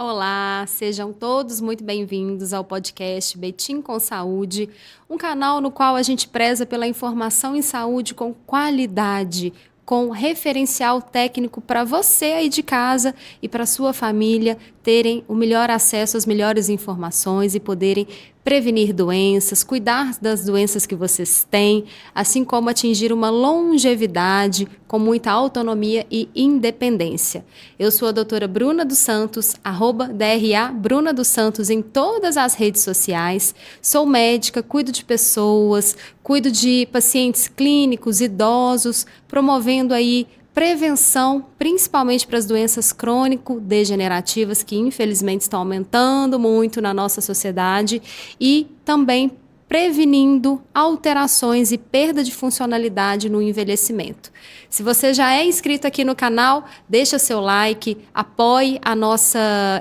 Olá, sejam todos muito bem-vindos ao podcast Betim com Saúde, um canal no qual a gente preza pela informação em saúde com qualidade, com referencial técnico para você aí de casa e para sua família terem o melhor acesso às melhores informações e poderem prevenir doenças, cuidar das doenças que vocês têm, assim como atingir uma longevidade com muita autonomia e independência. Eu sou a doutora Bruna dos Santos, @DRA Bruna dos Santos em todas as redes sociais. Sou médica, cuido de pessoas, cuido de pacientes clínicos, idosos, promovendo aí prevenção, principalmente para as doenças crônico-degenerativas, que infelizmente estão aumentando muito na nossa sociedade, e também prevenindo alterações e perda de funcionalidade no envelhecimento. Se você já é inscrito aqui no canal, deixa seu like, apoie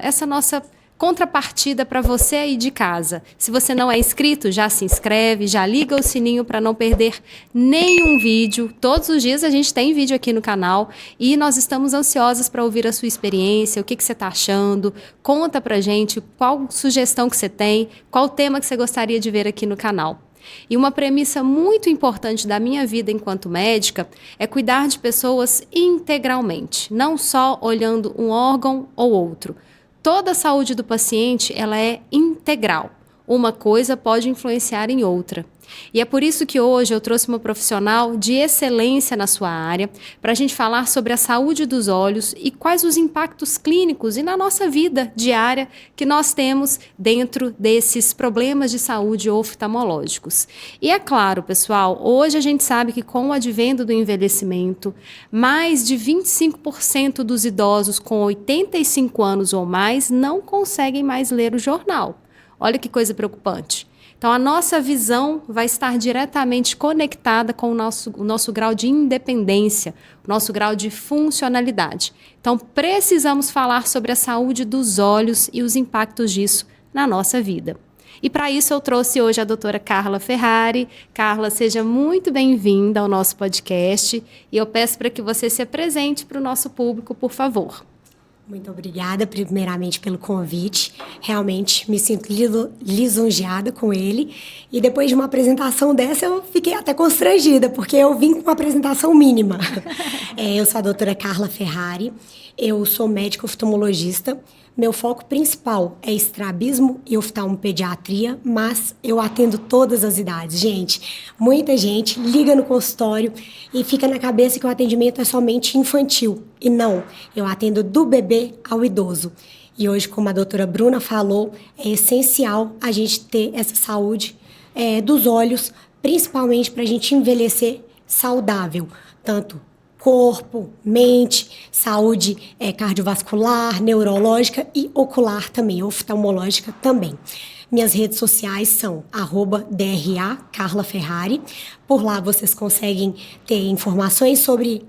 essa nossa contrapartida para você aí de casa. Se você não é inscrito, já se inscreve, já liga o sininho para não perder nenhum vídeo. Todos os dias a gente tem vídeo aqui no canal e nós estamos ansiosas para ouvir a sua experiência, o que você está achando. Conta pra gente qual sugestão que você tem, qual tema que você gostaria de ver aqui no canal. E uma premissa muito importante da minha vida enquanto médica é cuidar de pessoas integralmente, não só olhando um órgão ou outro. Toda a saúde do paciente ela é integral. Uma coisa pode influenciar em outra. E é por isso que hoje eu trouxe uma profissional de excelência na sua área para a gente falar sobre a saúde dos olhos e quais os impactos clínicos e na nossa vida diária que nós temos dentro desses problemas de saúde oftalmológicos. E é claro, pessoal, hoje a gente sabe que com o advento do envelhecimento, mais de 25% dos idosos com 85 anos ou mais não conseguem mais ler o jornal. Olha que coisa preocupante. Então, a nossa visão vai estar diretamente conectada com o nosso grau de independência, o nosso grau de funcionalidade. Então, precisamos falar sobre a saúde dos olhos e os impactos disso na nossa vida. E para isso eu trouxe hoje a doutora Carla Ferrari. Carla, seja muito bem-vinda ao nosso podcast e eu peço para que você se apresente para o nosso público, por favor. Muito obrigada, primeiramente, pelo convite. Realmente me sinto lisonjeada com ele. E depois de uma apresentação dessa, eu fiquei até constrangida, porque eu vim com uma apresentação mínima. Eu sou a doutora Carla Ferrari, eu sou médica oftalmologista. Meu foco principal é estrabismo e oftalmopediatria, mas eu atendo todas as idades. Gente, muita gente liga no consultório e fica na cabeça que o atendimento é somente infantil. E não, eu atendo do bebê ao idoso. E hoje, como a doutora Bruna falou, é essencial a gente ter essa saúde dos olhos, principalmente para a gente envelhecer saudável, tanto corpo, mente, saúde cardiovascular, neurológica e ocular também, oftalmológica também. Minhas redes sociais são @DRA Carla Ferrari. Por lá vocês conseguem ter informações sobre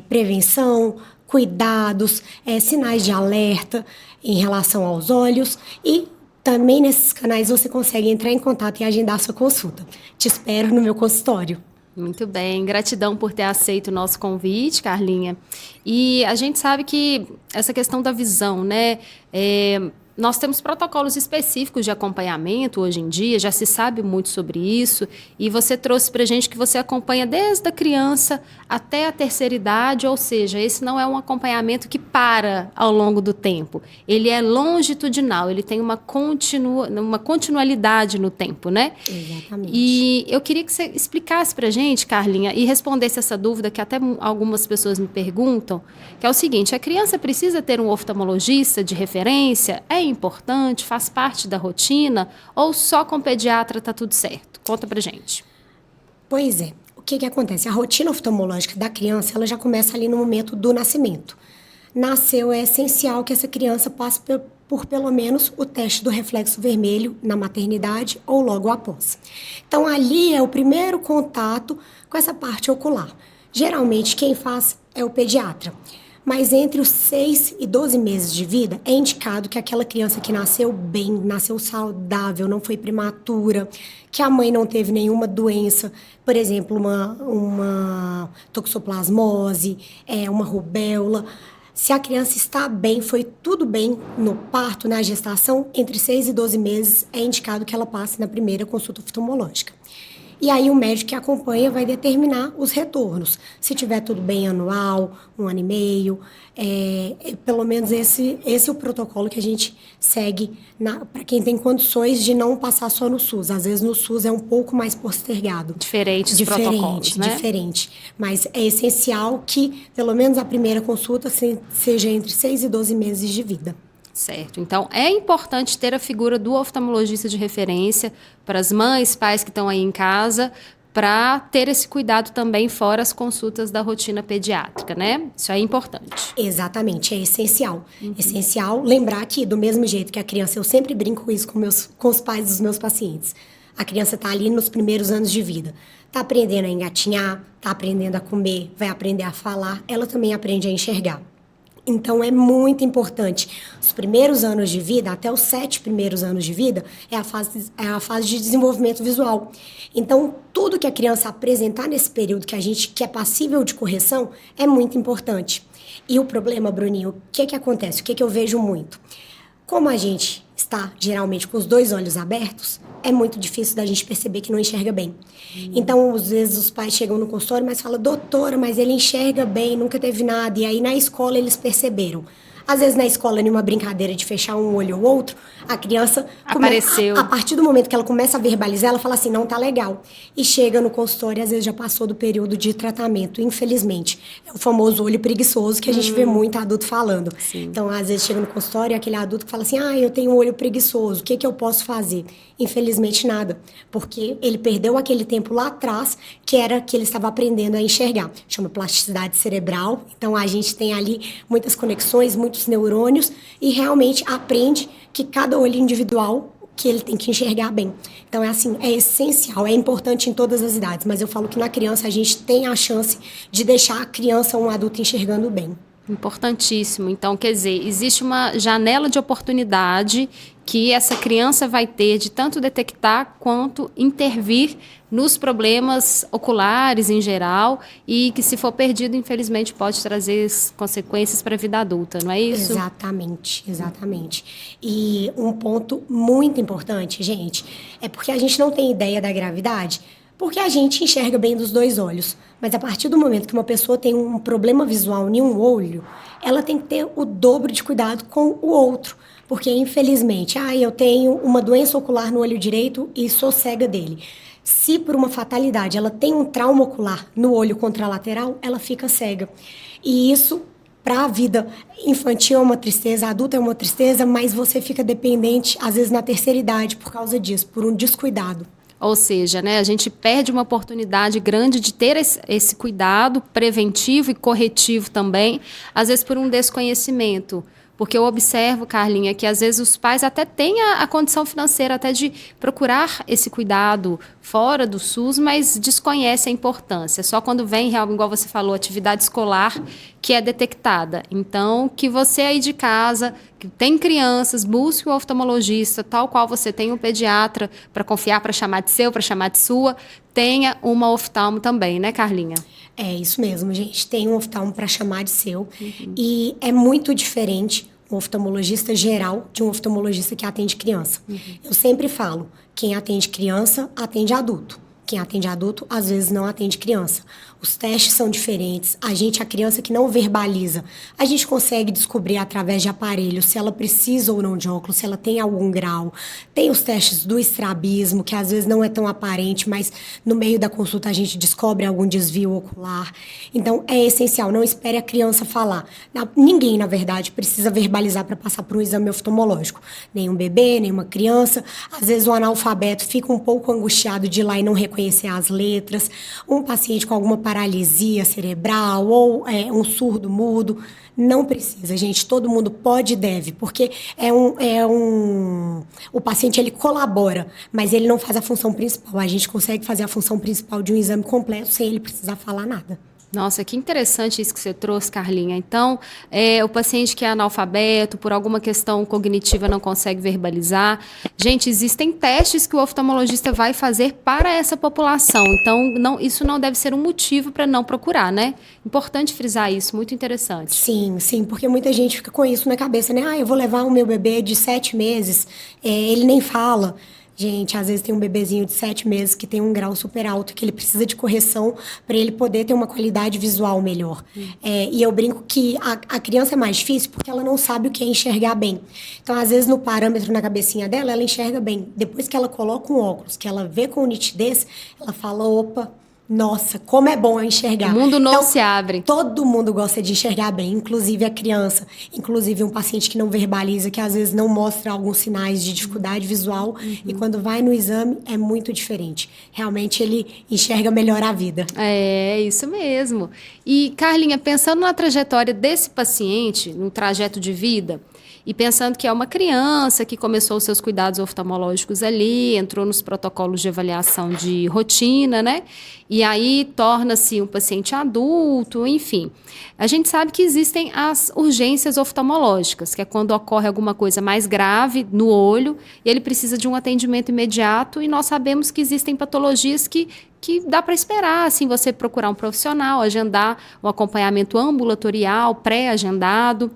prevenção, cuidados, sinais de alerta em relação aos olhos e também nesses canais você consegue entrar em contato e agendar sua consulta. Te espero no meu consultório. Muito bem, gratidão por ter aceito o nosso convite, Carlinha. E a gente sabe que essa questão da visão, né? Nós temos protocolos específicos de acompanhamento hoje em dia, já se sabe muito sobre isso, e você trouxe para a gente que você acompanha desde a criança até a terceira idade, ou seja, esse não é um acompanhamento que para ao longo do tempo. Ele é longitudinal, ele tem uma continualidade no tempo, né? Exatamente. E eu queria que você explicasse para a gente, Carlinha, e respondesse essa dúvida que até algumas pessoas me perguntam, que é o seguinte: a criança precisa ter um oftalmologista de referência? É importante? Faz parte da rotina? Ou só com pediatra está tudo certo? Conta pra gente. Pois é. O que acontece? A rotina oftalmológica da criança ela já começa ali no momento do nascimento. Nasceu, é essencial que essa criança passe por pelo menos o teste do reflexo vermelho na maternidade ou logo após. Então, ali é o primeiro contato com essa parte ocular. Geralmente, quem faz é o pediatra. Mas entre os 6 e 12 meses de vida, é indicado que aquela criança que nasceu bem, nasceu saudável, não foi prematura, que a mãe não teve nenhuma doença, por exemplo, uma toxoplasmose, uma rubéola, Se a criança está bem, foi tudo bem no parto, na gestação, entre 6 e 12 meses é indicado que ela passe na primeira consulta oftalmológica. E aí o médico que acompanha vai determinar os retornos. Se tiver tudo bem anual, 1 ano e meio, pelo menos esse é o protocolo que a gente segue para quem tem condições de não passar só no SUS. Às vezes no SUS é um pouco mais postergado. Diferentes protocolos, né? Diferente. Mas é essencial que, pelo menos a primeira consulta, seja entre 6 e 12 meses de vida. Certo. Então, é importante ter a figura do oftalmologista de referência para as mães, pais que estão aí em casa, para ter esse cuidado também fora as consultas da rotina pediátrica, né? Isso é importante. Exatamente, é essencial. Essencial lembrar que, do mesmo jeito que a criança, eu sempre brinco com isso com os pais dos meus pacientes. A criança está ali nos primeiros anos de vida. Está aprendendo a engatinhar, está aprendendo a comer, vai aprender a falar, ela também aprende a enxergar. Então, é muito importante. Os primeiros anos de vida, até os 7 primeiros anos de vida, é a fase de desenvolvimento visual. Então, tudo que a criança apresentar nesse período que é passível de correção é muito importante. E o problema, Bruninho, o que acontece? O que eu vejo muito? Como a gente está geralmente com os 2 olhos abertos, é muito difícil da gente perceber que não enxerga bem. Então, às vezes, os pais chegam no consultório, mas falam, doutora, mas ele enxerga bem, nunca teve nada. E aí, na escola, eles perceberam. Às vezes, na escola, numa brincadeira de fechar um olho ou outro, a criança... Apareceu. A partir do momento que ela começa a verbalizar, ela fala assim, não tá legal. E chega no consultório, às vezes, já passou do período de tratamento, infelizmente. É o famoso olho preguiçoso que a gente vê muito adulto falando. Sim. Então, às vezes, chega no consultório, aquele adulto que fala assim, eu tenho um olho preguiçoso, o que eu posso fazer? Infelizmente, nada. Porque ele perdeu aquele tempo lá atrás, que era que ele estava aprendendo a enxergar. Chama plasticidade cerebral. Então, a gente tem ali muitas conexões, muitos neurônios, e realmente aprende que cada olho individual, que ele tem que enxergar bem. Então, é assim, é essencial, é importante em todas as idades. Mas eu falo que na criança a gente tem a chance de deixar a criança ou um adulto enxergando bem. Importantíssimo. Então, quer dizer, existe uma janela de oportunidade que essa criança vai ter de tanto detectar quanto intervir nos problemas oculares em geral e que, se for perdido, infelizmente, pode trazer consequências para a vida adulta, não é isso? Exatamente. E um ponto muito importante, gente, é porque a gente não tem ideia da gravidade, porque a gente enxerga bem dos 2 olhos. Mas a partir do momento que uma pessoa tem um problema visual em um olho, ela tem que ter o dobro de cuidado com o outro. Porque, infelizmente, eu tenho uma doença ocular no olho direito e sou cega dele. Se, por uma fatalidade, ela tem um trauma ocular no olho contralateral, ela fica cega. E isso, para a vida infantil, é uma tristeza, adulta é uma tristeza, mas você fica dependente, às vezes, na terceira idade, por causa disso, por um descuidado. Ou seja, né, a gente perde uma oportunidade grande de ter esse cuidado preventivo e corretivo também, às vezes por um desconhecimento. Porque eu observo, Carlinha, que às vezes os pais até têm a condição financeira até de procurar esse cuidado fora do SUS, mas desconhecem a importância. Só quando vem, igual você falou, atividade escolar, que é detectada. Então, que você aí de casa, que tem crianças, busque o oftalmologista, tal qual você tem um pediatra para confiar, para chamar de seu, para chamar de sua, tenha uma oftalmo também, né, Carlinha? É isso mesmo, gente. Tem um oftalmo para chamar de seu. E é muito diferente um oftalmologista geral de um oftalmologista que atende criança. Eu sempre falo, quem atende criança, atende adulto. Quem atende adulto, às vezes não atende criança. Os testes são diferentes. A criança que não verbaliza, a gente consegue descobrir através de aparelhos se ela precisa ou não de óculos, se ela tem algum grau. Tem os testes do estrabismo, que às vezes não é tão aparente, mas no meio da consulta a gente descobre algum desvio ocular. Então, é essencial, não espere a criança falar. Ninguém, na verdade, precisa verbalizar para passar por um exame oftalmológico. Nenhum bebê, nenhuma criança. Às vezes o analfabeto fica um pouco angustiado de ir lá e não reconhecer as letras. Um paciente com alguma paralisia cerebral ou um surdo mudo. Não precisa, gente. Todo mundo pode e deve, porque o paciente ele colabora, mas ele não faz a função principal. A gente consegue fazer a função principal de um exame completo sem ele precisar falar nada. Nossa, que interessante isso que você trouxe, Carlinha. Então, o paciente que é analfabeto, por alguma questão cognitiva não consegue verbalizar. Gente, existem testes que o oftalmologista vai fazer para essa população. Então, isso não deve ser um motivo para não procurar, né? Importante frisar isso, muito interessante. Sim, sim, porque muita gente fica com isso na cabeça, né? Eu vou levar o meu bebê de 7 meses, ele nem fala. Gente, às vezes tem um bebezinho de 7 meses que tem um grau super alto, que ele precisa de correção para ele poder ter uma qualidade visual melhor. E eu brinco que a criança é mais difícil porque ela não sabe o que é enxergar bem. Então, às vezes, no parâmetro na cabecinha dela, ela enxerga bem. Depois que ela coloca um óculos, que ela vê com nitidez, ela fala, opa, nossa, como é bom eu enxergar. O mundo novo se abre. Todo mundo gosta de enxergar bem, inclusive a criança, inclusive um paciente que não verbaliza, que às vezes não mostra alguns sinais de dificuldade visual, e quando vai no exame é muito diferente. Realmente ele enxerga melhor a vida. É, isso mesmo. E, Carlinha, pensando na trajetória desse paciente, no trajeto de vida, e pensando que é uma criança que começou os seus cuidados oftalmológicos ali, entrou nos protocolos de avaliação de rotina, né? E aí torna-se um paciente adulto, enfim. A gente sabe que existem as urgências oftalmológicas, que é quando ocorre alguma coisa mais grave no olho e ele precisa de um atendimento imediato, e nós sabemos que existem patologias que dá para esperar, assim, você procurar um profissional, agendar um acompanhamento ambulatorial, pré-agendado.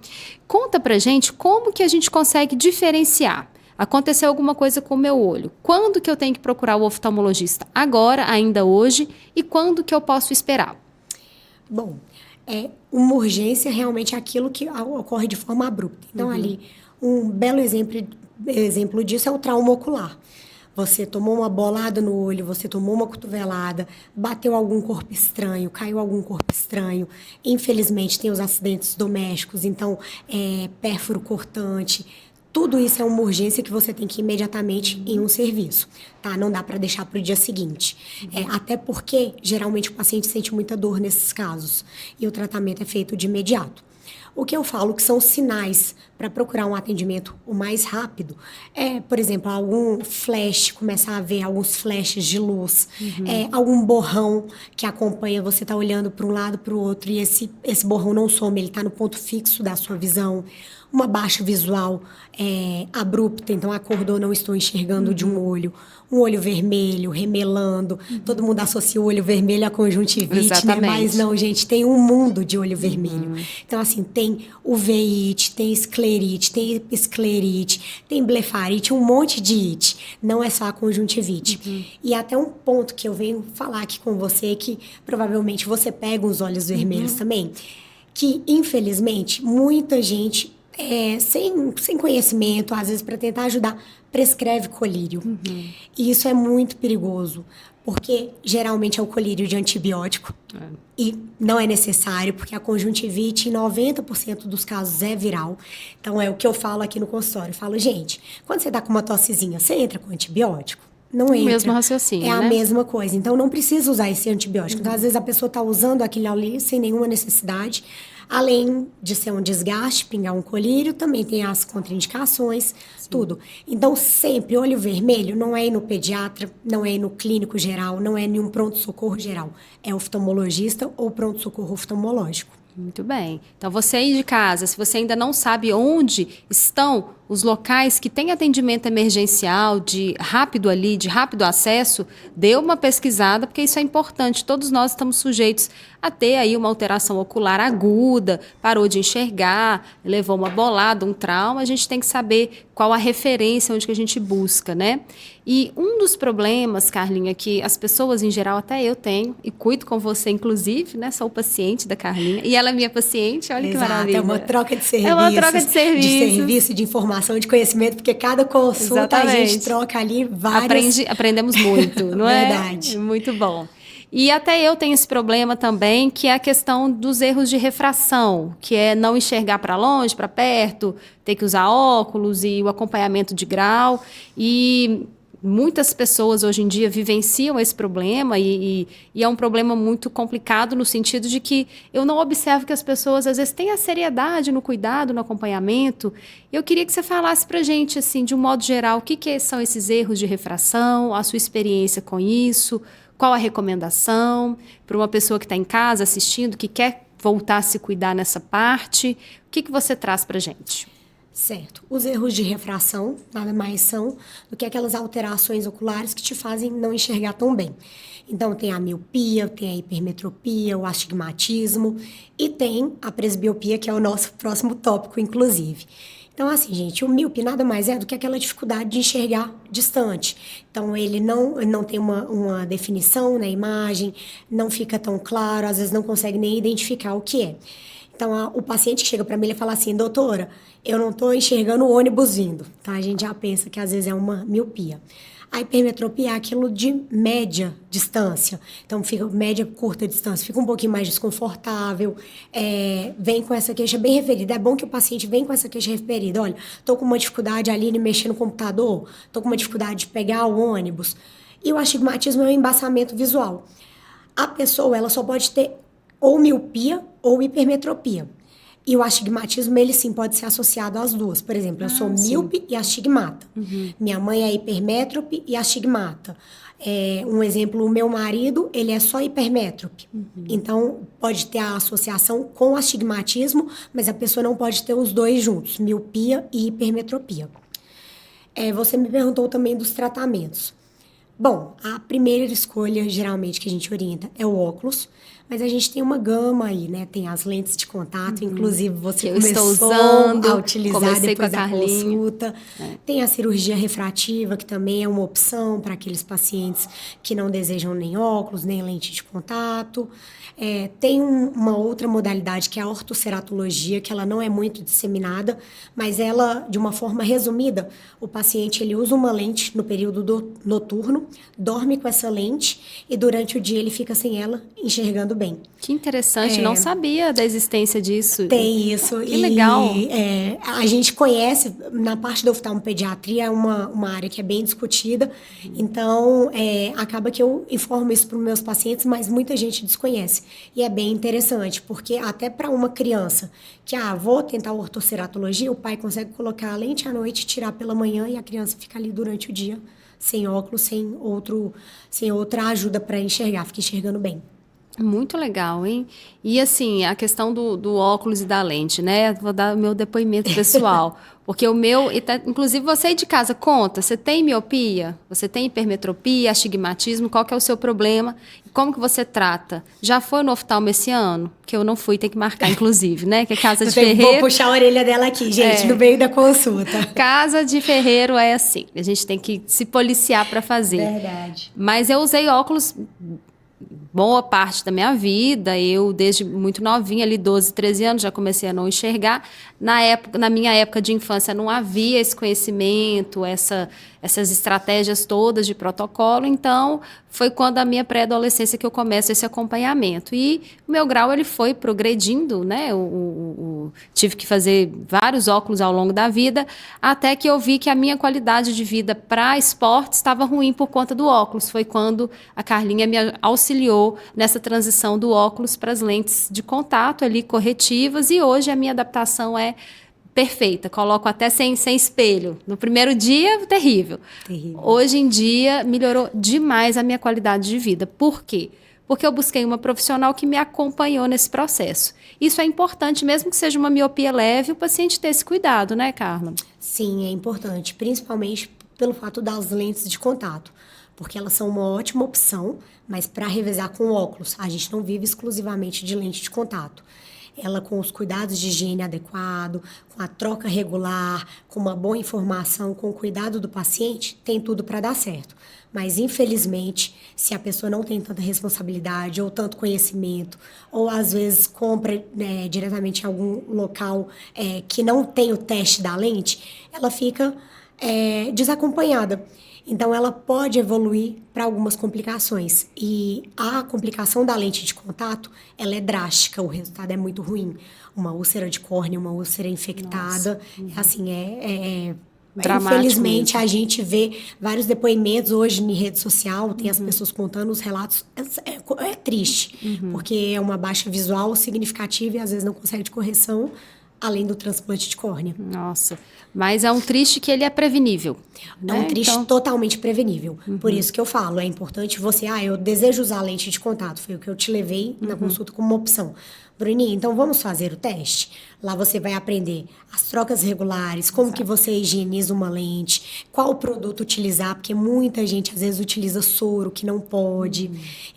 Conta pra gente como que a gente consegue diferenciar. Aconteceu alguma coisa com o meu olho. Quando que eu tenho que procurar o oftalmologista? Agora, ainda hoje? E quando que eu posso esperar? Bom, uma urgência realmente é aquilo que ocorre de forma abrupta. Então, ali, um belo exemplo disso é o trauma ocular. Você tomou uma bolada no olho, você tomou uma cotovelada, bateu algum corpo estranho, caiu algum corpo estranho. Infelizmente, tem os acidentes domésticos, então, pérfuro cortante. Tudo isso é uma urgência que você tem que ir imediatamente em um serviço, tá? Não dá para deixar para o dia seguinte. Até porque, geralmente, o paciente sente muita dor nesses casos e o tratamento é feito de imediato. O que eu falo que são sinais para procurar um atendimento o mais rápido por exemplo, algum flash, começar a ver alguns flashes de luz, algum borrão que acompanha, você está olhando para um lado, para o outro, e esse borrão não some, ele está no ponto fixo da sua visão. Uma baixa visual abrupta, então acordou, não estou enxergando de um olho vermelho, remelando. Todo mundo associa o olho vermelho à conjuntivite, né? Mas não, gente, tem um mundo de olho vermelho. Então, assim, tem uveíte, tem esclerite, tem episclerite, tem blefarite, um monte de ite. Não é só a conjuntivite. E até um ponto que eu venho falar aqui com você, que provavelmente você pega os olhos vermelhos também, que, infelizmente, muita gente sem conhecimento, às vezes para tentar ajudar, prescreve colírio. E isso é muito perigoso, porque geralmente é o colírio de antibiótico e não é necessário, porque a conjuntivite, em 90% dos casos, é viral. Então, é o que eu falo aqui no consultório. Eu falo, gente, quando você está com uma tossezinha, você entra com antibiótico? Não entra. O mesmo raciocínio, a mesma coisa. Então, não precisa usar esse antibiótico. Então, às vezes, a pessoa está usando aquilo ali sem nenhuma necessidade. Além de ser um desgaste, pingar um colírio, também tem as contraindicações, tudo. Então, sempre, olho vermelho não é ir no pediatra, não é ir no clínico geral, não é em um pronto-socorro geral. É oftalmologista ou pronto-socorro oftalmológico. Muito bem. Então, você aí de casa, se você ainda não sabe onde estão os locais que têm atendimento emergencial de rápido acesso, dê uma pesquisada, porque isso é importante. Todos nós estamos sujeitos a ter aí uma alteração ocular aguda, parou de enxergar, levou uma bolada, um trauma. A gente tem que saber qual a referência, onde que a gente busca, né? E um dos problemas, Carlinha, que as pessoas em geral, até eu tenho, e cuido com você, inclusive, né? Sou paciente da Carlinha, e ela é minha paciente, olha que maravilha. É uma troca de serviços. É uma troca de serviços. De serviço, de informação, de conhecimento, porque cada consulta a gente troca ali várias... Aprendemos muito, não é? Verdade. Muito bom. E até eu tenho esse problema também, que é a questão dos erros de refração, que é não enxergar para longe, para perto, ter que usar óculos e o acompanhamento de grau. E muitas pessoas hoje em dia vivenciam esse problema e é um problema muito complicado no sentido de que eu não observo que as pessoas às vezes têm a seriedade no cuidado, no acompanhamento. Eu queria que você falasse para a gente, assim, de um modo geral, o que são esses erros de refração, a sua experiência com isso, qual a recomendação para uma pessoa que está em casa assistindo, que quer voltar a se cuidar nessa parte? O que você traz para a gente? Certo. Os erros de refração nada mais são do que aquelas alterações oculares que te fazem não enxergar tão bem. Então, tem a miopia, tem a hipermetropia, o astigmatismo e tem a presbiopia, que é o nosso próximo tópico, inclusive. Então, assim, gente, o míope nada mais é do que aquela dificuldade de enxergar distante. Então, ele não tem uma definição na imagem, não fica tão claro, às vezes não consegue nem identificar o que é. Então, o paciente que chega para mim, ele fala assim, doutora, eu não estou enxergando o ônibus vindo. Então, a gente já pensa que às vezes é uma miopia. A hipermetropia é aquilo de média distância. Então, fica média, curta distância. Fica um pouquinho mais desconfortável. Vem com essa queixa bem referida. É bom que o paciente venha com essa queixa referida. Olha, estou com uma dificuldade ali de mexer no computador. Estou com uma dificuldade de pegar o ônibus. E o astigmatismo é um embaçamento visual. A pessoa, ela só pode ter ou miopia ou hipermetropia. E o astigmatismo, ele sim pode ser associado às duas. Por exemplo, eu sou míope e astigmata. Minha mãe é hipermétrope e astigmata. Um exemplo, o meu marido, ele é só hipermétrope. Então, pode ter a associação com o astigmatismo, mas a pessoa não pode ter os dois juntos, miopia e hipermetropia. Você me perguntou também dos tratamentos. Bom, a primeira escolha, geralmente, que a gente orienta é o óculos, mas a gente tem uma gama aí, né? Tem as lentes de contato, inclusive você começou a utilizar depois da consulta. Tem a cirurgia refrativa, que também é uma opção para aqueles pacientes que não desejam nem óculos, nem lente de contato. Tem uma outra modalidade, que é a ortoceratologia, que ela não é muito disseminada, mas ela, de uma forma resumida, o paciente ele usa uma lente no período noturno, dorme com essa lente e durante o dia ele fica sem ela, enxergando bem. Que interessante, não sabia da existência disso. Tem isso. Que legal. A gente conhece, na parte da oftalmopediatria, é uma área que é bem discutida, então acaba que eu informo isso para os meus pacientes, mas muita gente desconhece. E é bem interessante, porque até para uma criança que, vou tentar ortoceratologia, o pai consegue colocar a lente à noite, tirar pela manhã e a criança fica ali durante o dia, sem óculos, sem outra ajuda para enxergar, fica enxergando bem. Muito legal, hein? E assim, a questão do óculos e da lente, né? Vou dar o meu depoimento pessoal. Porque o meu, inclusive você aí de casa, conta, você tem miopia? Você tem hipermetropia, astigmatismo? Qual que é o seu problema? Como que você trata? Já foi no oftalmo esse ano? Que eu não fui, tem que marcar, inclusive, né? Que é Casa de Ferreiro. Vou puxar a orelha dela aqui, gente, no meio da consulta. Casa de Ferreiro é assim, a gente tem que se policiar para fazer. Verdade. Mas eu usei óculos boa parte da minha vida, eu desde muito novinha, ali 12, 13 anos, já comecei a não enxergar. Na minha época de infância não havia esse conhecimento, essas estratégias todas de protocolo, então foi quando a minha pré-adolescência que eu começo esse acompanhamento. E o meu grau ele foi progredindo, né? Tive que fazer vários óculos ao longo da vida, até que eu vi que a minha qualidade de vida para esporte estava ruim por conta do óculos. Foi quando a Carlinha me auxiliou nessa transição do óculos para as lentes de contato ali corretivas, e hoje a minha adaptação é perfeita, coloco até sem espelho. No primeiro dia, terrível. Hoje em dia, melhorou demais a minha qualidade de vida. Por quê? Porque eu busquei uma profissional que me acompanhou nesse processo. Isso é importante, mesmo que seja uma miopia leve, o paciente ter esse cuidado, né, Carla? Sim, é importante, principalmente pelo fato das lentes de contato, porque elas são uma ótima opção, mas para revezar com óculos, a gente não vive exclusivamente de lente de contato. Ela com os cuidados de higiene adequado, com a troca regular, com uma boa informação, com o cuidado do paciente, tem tudo para dar certo. Mas, infelizmente, se a pessoa não tem tanta responsabilidade ou tanto conhecimento, ou às vezes compra diretamente em algum local que não tem o teste da lente, ela fica desacompanhada. Então, ela pode evoluir para algumas complicações. E a complicação da lente de contato, ela é drástica, o resultado é muito ruim. Uma úlcera de córnea, uma úlcera infectada, infelizmente, a gente vê vários depoimentos hoje em rede social, tem as pessoas contando os relatos. É triste, porque é uma baixa visual significativa e às vezes não consegue de correção. além do transplante de córnea. Nossa, mas é um triste que ele é prevenível, né? É um triste totalmente prevenível. Por isso que eu falo, é importante você... eu desejo usar lente de contato. Foi o que eu te levei na consulta como uma opção. Bruninha, então vamos fazer o teste? Lá você vai aprender as trocas regulares, como que você higieniza uma lente, qual produto utilizar, porque muita gente às vezes utiliza soro que não pode.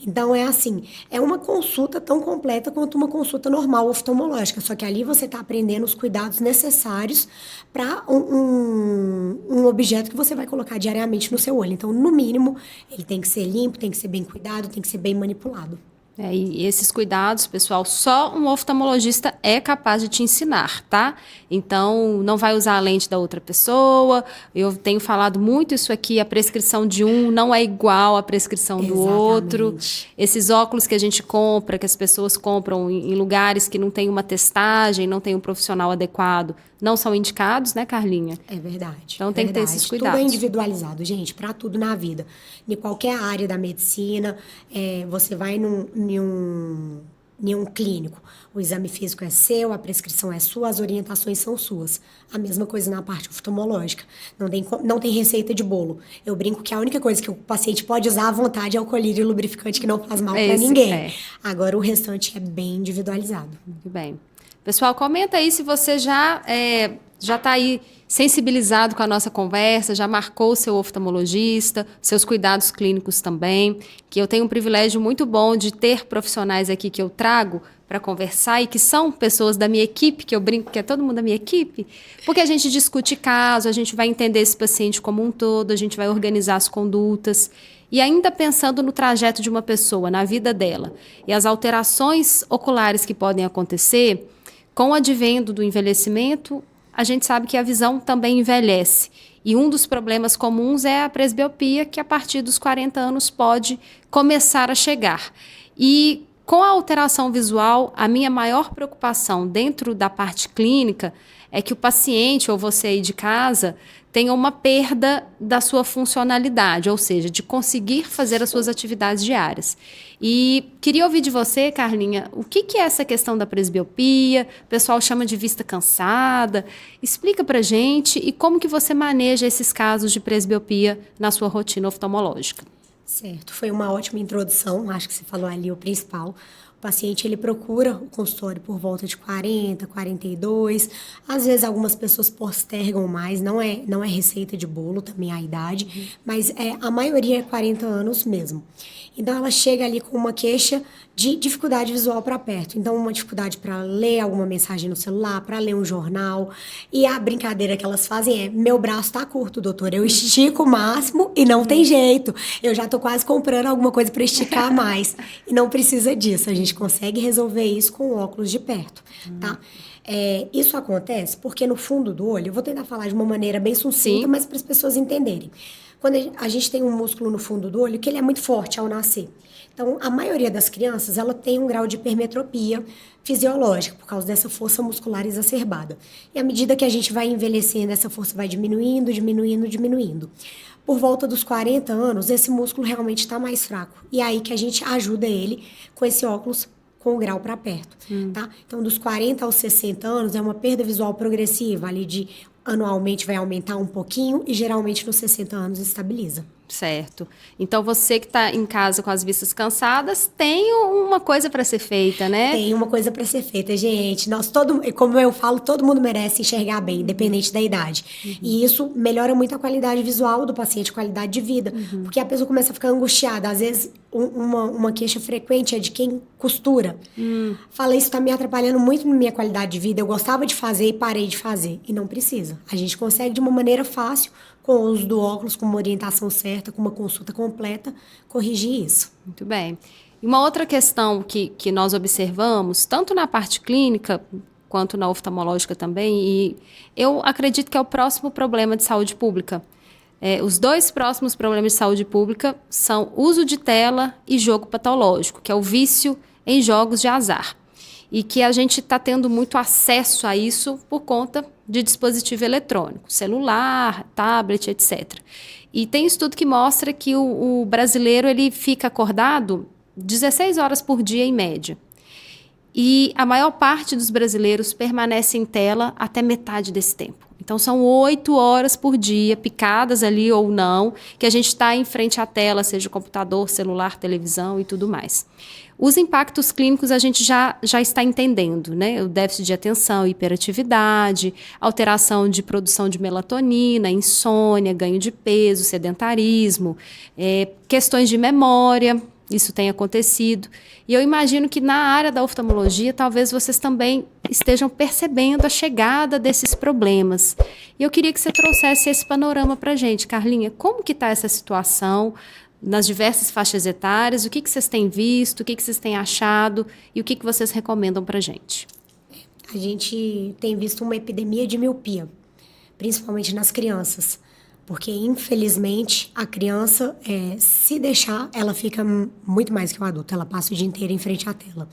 Então é assim, é uma consulta tão completa quanto uma consulta normal oftalmológica, só que ali você está aprendendo os cuidados necessários para um objeto que você vai colocar diariamente no seu olho. Então, no mínimo, ele tem que ser limpo, tem que ser bem cuidado, tem que ser bem manipulado. E esses cuidados, pessoal, só um oftalmologista é capaz de te ensinar, tá? Então, não vai usar a lente da outra pessoa. Eu tenho falado muito isso aqui, a prescrição de um não é igual à prescrição do outro. Esses óculos que a gente compra, que as pessoas compram em lugares que não tem uma testagem, não tem um profissional adequado, não são indicados, né, Carlinha? É verdade. Então, tem que ter esses cuidados. Tudo é individualizado, gente, para tudo na vida. Em qualquer área da medicina, você vai em um clínico, o exame físico é seu, a prescrição é sua, as orientações são suas. A mesma coisa na parte oftalmológica. Não tem receita de bolo. Eu brinco que a única coisa que o paciente pode usar à vontade é o colírio lubrificante, que não faz mal para ninguém. Agora, o restante é bem individualizado. Muito bem. Pessoal, comenta aí se você já está aí sensibilizado com a nossa conversa, já marcou o seu oftalmologista, seus cuidados clínicos também, que eu tenho um privilégio muito bom de ter profissionais aqui que eu trago para conversar e que são pessoas da minha equipe, que eu brinco que é todo mundo da minha equipe, porque a gente discute caso, a gente vai entender esse paciente como um todo, a gente vai organizar as condutas e ainda pensando no trajeto de uma pessoa, na vida dela e as alterações oculares que podem acontecer. Com o advento do envelhecimento, a gente sabe que a visão também envelhece. E um dos problemas comuns é a presbiopia, que a partir dos 40 anos pode começar a chegar. E com a alteração visual, a minha maior preocupação dentro da parte clínica é que o paciente, ou você aí de casa, tenha uma perda da sua funcionalidade, ou seja, de conseguir fazer as suas atividades diárias. E queria ouvir de você, Carlinha, o que é essa questão da presbiopia? O pessoal chama de vista cansada. Explica pra gente e como que você maneja esses casos de presbiopia na sua rotina oftalmológica. Certo, foi uma ótima introdução, acho que você falou ali o principal. O paciente, ele procura o consultório por volta de 40, 42. Às vezes, algumas pessoas postergam mais, não é receita de bolo também a idade, mas a maioria é 40 anos mesmo. Então, ela chega ali com uma queixa de dificuldade visual para perto. Então, uma dificuldade para ler alguma mensagem no celular, para ler um jornal. E a brincadeira que elas fazem é, meu braço tá curto, doutor. Eu estico o máximo e não tem jeito. Eu já tô quase comprando alguma coisa para esticar mais. E não precisa disso. A gente consegue resolver isso com óculos de perto, tá? Isso acontece porque no fundo do olho, eu vou tentar falar de uma maneira bem sucinta, mas para as pessoas entenderem. Quando a gente tem um músculo no fundo do olho que ele é muito forte ao nascer. Então, a maioria das crianças, ela tem um grau de hipermetropia fisiológica por causa dessa força muscular exacerbada. E à medida que a gente vai envelhecendo, essa força vai diminuindo, diminuindo, diminuindo. Por volta dos 40 anos, esse músculo realmente está mais fraco. E é aí que a gente ajuda ele com esse óculos com o grau para perto, tá? Então, dos 40 aos 60 anos, é uma perda visual progressiva, ali de anualmente vai aumentar um pouquinho e geralmente nos 60 anos estabiliza. Certo. Então, você que está em casa com as vistas cansadas, tem uma coisa para ser feita, né? Tem uma coisa para ser feita, gente. Como eu falo, todo mundo merece enxergar bem, independente da idade. E isso melhora muito a qualidade visual do paciente, a qualidade de vida. Porque a pessoa começa a ficar angustiada. Às vezes, uma queixa frequente é de quem costura. Fala, isso está me atrapalhando muito na minha qualidade de vida. Eu gostava de fazer e parei de fazer. E não precisa. A gente consegue, de uma maneira fácil, com o uso do óculos, com uma orientação certa, com uma consulta completa, corrigir isso. Muito bem. E uma outra questão que nós observamos, tanto na parte clínica quanto na oftalmológica também, e eu acredito que é o próximo problema de saúde pública. Os dois próximos problemas de saúde pública são uso de tela e jogo patológico, que é o vício em jogos de azar. E que a gente está tendo muito acesso a isso por conta de dispositivo eletrônico, celular, tablet, etc. E tem estudo que mostra que o brasileiro ele fica acordado 16 horas por dia em média. e a maior parte dos brasileiros permanece em tela até metade desse tempo. Então, são 8 horas por dia, picadas ali ou não, que a gente está em frente à tela, seja computador, celular, televisão e tudo mais. Os impactos clínicos a gente já está entendendo, né? O déficit de atenção, hiperatividade, alteração de produção de melatonina, insônia, ganho de peso, sedentarismo, questões de memória. Isso tem acontecido. E eu imagino que na área da oftalmologia, talvez vocês também estejam percebendo a chegada desses problemas. E eu queria que você trouxesse esse panorama para a gente. Carlinha, como que está essa situação nas diversas faixas etárias? O que vocês têm visto? O que vocês têm achado? E o que vocês recomendam para a gente? A gente tem visto uma epidemia de miopia, principalmente nas crianças. Porque, infelizmente, a criança, se deixar, ela fica muito mais que o adulto. Ela passa o dia inteiro em frente à tela.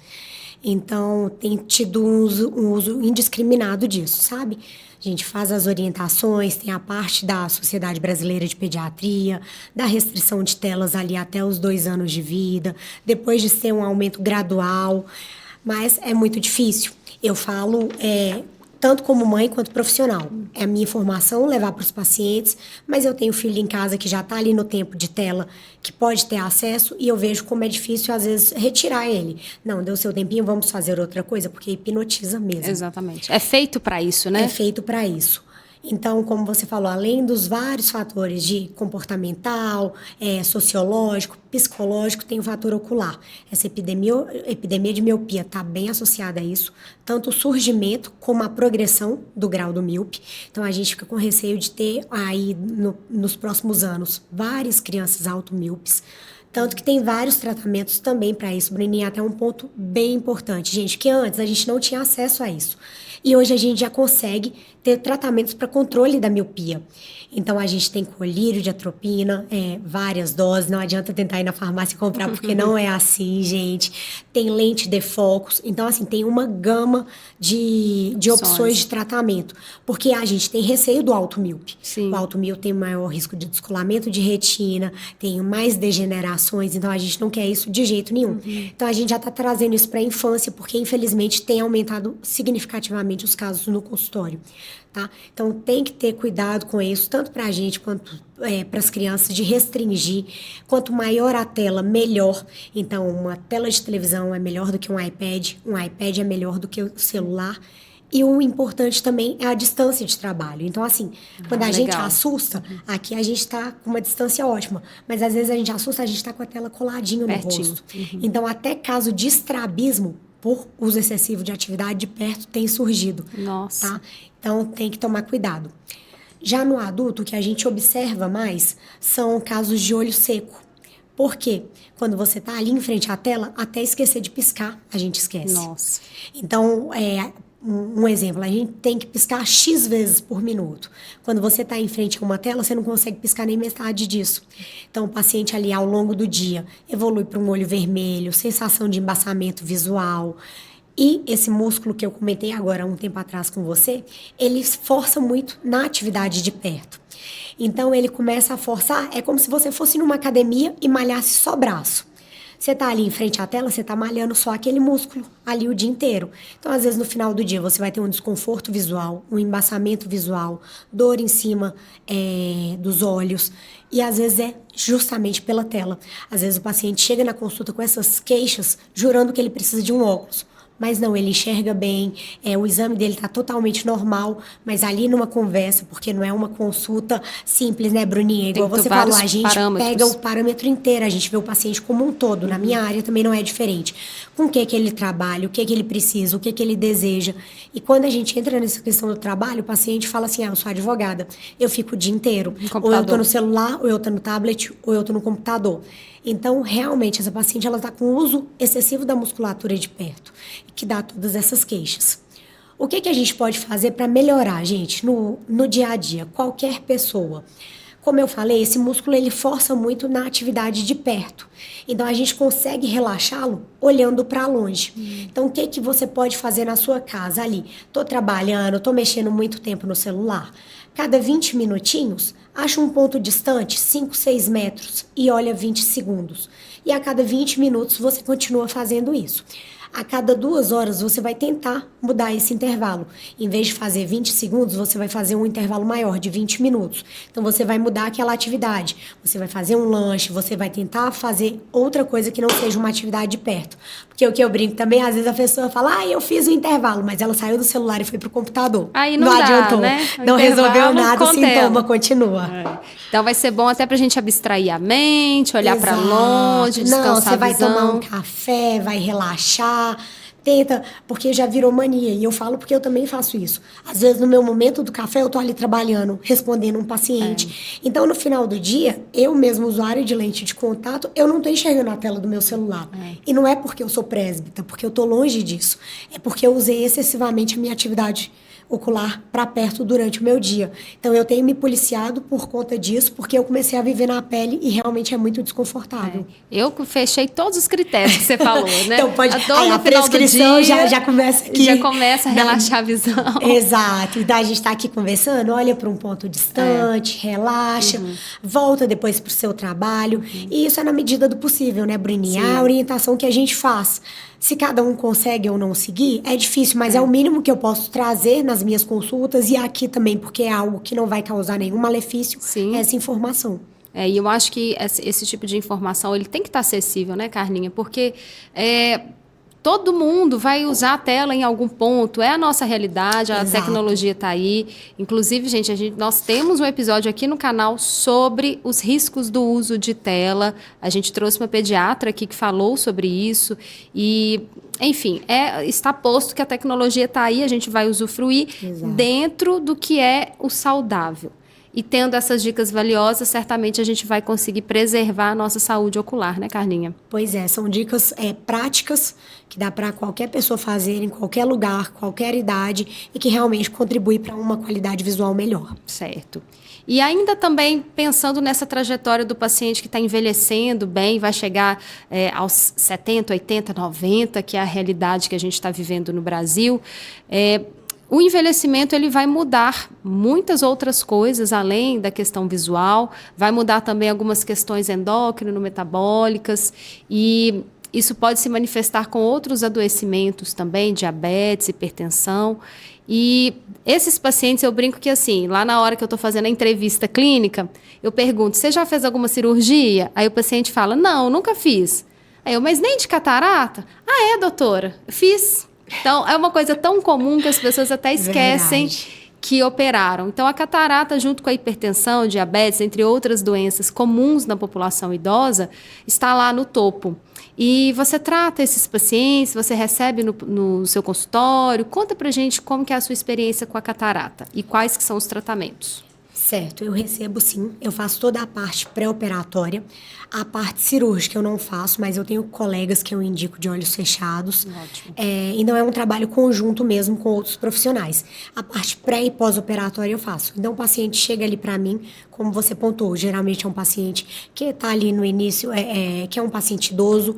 Então, tem tido um uso indiscriminado disso, sabe? A gente faz as orientações, tem a parte da Sociedade Brasileira de Pediatria, da restrição de telas ali até os 2 anos de vida, depois de ser um aumento gradual. Mas é muito difícil. Eu falo... tanto como mãe quanto profissional. É a minha formação levar para os pacientes, mas eu tenho filho em casa que já está ali no tempo de tela, que pode ter acesso, e eu vejo como é difícil, às vezes, retirar ele. Não, deu seu tempinho, vamos fazer outra coisa, porque hipnotiza mesmo. Exatamente. É feito para isso, né? É feito para isso. Então, como você falou, além dos vários fatores de comportamental, sociológico, psicológico, tem o fator ocular. Essa epidemia de miopia está bem associada a isso, tanto o surgimento como a progressão do grau do míope. Então, a gente fica com receio de ter aí, nos próximos anos, várias crianças automíopes. Tanto que tem vários tratamentos também para isso, Bruninha, até um ponto bem importante, gente, que antes a gente não tinha acesso a isso. E hoje a gente já consegue ter tratamentos para controle da miopia. Então, a gente tem colírio de atropina, várias doses, não adianta tentar ir na farmácia e comprar, porque não é assim, gente. Tem lente de focos. Então, assim, tem uma gama de opções de tratamento. Porque a gente tem receio do automíope. Sim. O automíope tem maior risco de descolamento de retina, tem mais degenerações, então a gente não quer isso de jeito nenhum. Então, a gente já está trazendo isso para a infância, porque, infelizmente, tem aumentado significativamente os casos no consultório. Tá? Então, tem que ter cuidado com isso, tanto para a gente quanto para as crianças, de restringir. Quanto maior a tela, melhor. Então, uma tela de televisão é melhor do que um iPad é melhor do que o celular. E o importante também é a distância de trabalho. Então, assim, quando a gente assusta, aqui a gente está com uma distância ótima. Mas, às vezes, a gente assusta, a gente está com a tela coladinho no rosto. Então, até caso de estrabismo, por uso excessivo de atividade de perto, tem surgido. Nossa. Tá? Então, tem que tomar cuidado. Já no adulto, o que a gente observa mais são casos de olho seco. Por quê? Quando você está ali em frente à tela, até esquecer de piscar, a gente esquece. Nossa. Então, um exemplo, a gente tem que piscar X vezes por minuto. Quando você está em frente a uma tela, você não consegue piscar nem metade disso. Então, o paciente ali, ao longo do dia, evolui para um olho vermelho, sensação de embaçamento visual. E esse músculo que eu comentei agora, um tempo atrás com você, ele força muito na atividade de perto. Então, ele começa a forçar, é como se você fosse numa academia e malhasse só braço. Você tá ali em frente à tela, você tá malhando só aquele músculo ali o dia inteiro. Então, às vezes, no final do dia, você vai ter um desconforto visual, um embaçamento visual, dor em cima dos olhos. E, às vezes, é justamente pela tela. Às vezes, o paciente chega na consulta com essas queixas, jurando que ele precisa de um óculos. Mas não, ele enxerga bem, o exame dele está totalmente normal, mas ali numa conversa, porque não é uma consulta simples, né, Bruninha? Igual você falou, a gente pega o parâmetro inteiro, a gente vê o paciente como um todo. Na minha área também não é diferente. Com o que ele trabalha, o que ele precisa, o que ele deseja. E quando a gente entra nessa questão do trabalho, o paciente fala assim, eu sou advogada, eu fico o dia inteiro. Ou eu tô no celular, ou eu tô no tablet, ou eu tô no computador. Então, realmente, essa paciente ela está com uso excessivo da musculatura de perto, que dá todas essas queixas. O que a gente pode fazer para melhorar, gente, no dia a dia? Qualquer pessoa. Como eu falei, esse músculo ele força muito na atividade de perto. Então, a gente consegue relaxá-lo olhando para longe. Então, o que você pode fazer na sua casa ali? Estou trabalhando, estou mexendo muito tempo no celular. Cada 20 minutinhos, acha um ponto distante, 5, 6 metros, e olha 20 segundos. E a cada 20 minutos, você continua fazendo isso. A cada 2 horas, você vai tentar mudar esse intervalo. Em vez de fazer 20 segundos, você vai fazer um intervalo maior, de 20 minutos. Então, você vai mudar aquela atividade. Você vai fazer um lanche, você vai tentar fazer outra coisa que não seja uma atividade de perto. Porque o que eu brinco também, às vezes a pessoa fala, eu fiz o intervalo, mas ela saiu do celular e foi pro computador. Aí não dá, adiantou, né? Não resolveu nada, o sintoma continua. Então vai ser bom até pra gente abstrair a mente, olhar para longe, descansar Não, você vai tomar um visão. café, vai relaxar, tenta, porque já virou mania. E eu falo porque eu também faço isso. Às vezes, no meu momento do café, eu tô ali trabalhando, respondendo um paciente. Então, no final do dia, eu mesmo, usuário de lente de contato, eu não tô enxergando a tela do meu celular. E não é porque eu sou presbítera, porque eu tô longe disso. É porque eu usei excessivamente a minha atividade ocular para perto durante o meu dia. Então, eu tenho me policiado por conta disso, porque eu comecei a viver na pele e realmente é muito desconfortável. Eu fechei todos os critérios que você falou, né? Então, pode... A dor no a final do prescrição dia, já começa aqui. já começa a relaxar a visão. Exato. Então, a gente está aqui conversando, olha para um ponto distante, relaxa, volta depois para o seu trabalho. E isso é na medida do possível, né, Bruninha? Sim. A orientação que a gente faz. Se cada um consegue ou não seguir, é difícil, mas é o mínimo que eu posso trazer nas minhas consultas e aqui também, porque é algo que não vai causar nenhum malefício, essa informação. E eu acho que esse tipo de informação ele tem que estar acessível, né, Carlinha? Porque todo mundo vai usar a tela em algum ponto, é a nossa realidade, a tecnologia está aí. Inclusive, gente, nós temos um episódio aqui no canal sobre os riscos do uso de tela. A gente trouxe uma pediatra aqui que falou sobre isso e, enfim, está posto que a tecnologia está aí, a gente vai usufruir dentro do que é o saudável. E tendo essas dicas valiosas, certamente a gente vai conseguir preservar a nossa saúde ocular, né, Carlinha? Pois é, são dicas práticas que dá para qualquer pessoa fazer, em qualquer lugar, qualquer idade, e que realmente contribui para uma qualidade visual melhor. Certo. E ainda também pensando nessa trajetória do paciente que está envelhecendo bem, vai chegar aos 70, 80, 90, que é a realidade que a gente está vivendo no Brasil, o envelhecimento ele vai mudar muitas outras coisas, além da questão visual, vai mudar também algumas questões endócrino-metabólicas e isso pode se manifestar com outros adoecimentos também, diabetes, hipertensão. E esses pacientes, eu brinco que assim, lá na hora que eu estou fazendo a entrevista clínica, eu pergunto, você já fez alguma cirurgia? Aí o paciente fala, não, nunca fiz. Aí eu, mas nem de catarata? Ah, doutora, fiz. Então, é uma coisa tão comum que as pessoas até esquecem que operaram. Então, a catarata, junto com a hipertensão, diabetes, entre outras doenças comuns na população idosa, está lá no topo. E você trata esses pacientes, você recebe no seu consultório. Conta pra gente como que é a sua experiência com a catarata e quais que são os tratamentos. Certo, eu recebo sim, eu faço toda a parte pré-operatória. A parte cirúrgica eu não faço, mas eu tenho colegas que eu indico de olhos fechados. Ótimo. Então é um trabalho conjunto mesmo com outros profissionais. A parte pré e pós-operatória eu faço. Então o paciente chega ali para mim, como você pontuou, geralmente é um paciente que está ali no início, que é um paciente idoso.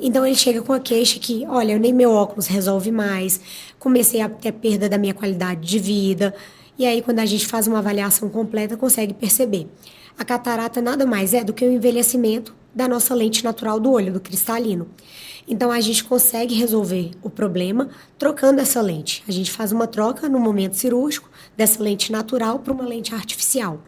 Então ele chega com a queixa que, olha, nem meu óculos resolve mais, comecei a ter perda da minha qualidade de vida. E aí, quando a gente faz uma avaliação completa, consegue perceber. A catarata nada mais é do que o envelhecimento da nossa lente natural do olho, do cristalino. Então, a gente consegue resolver o problema trocando essa lente. A gente faz uma troca no momento cirúrgico dessa lente natural para uma lente artificial.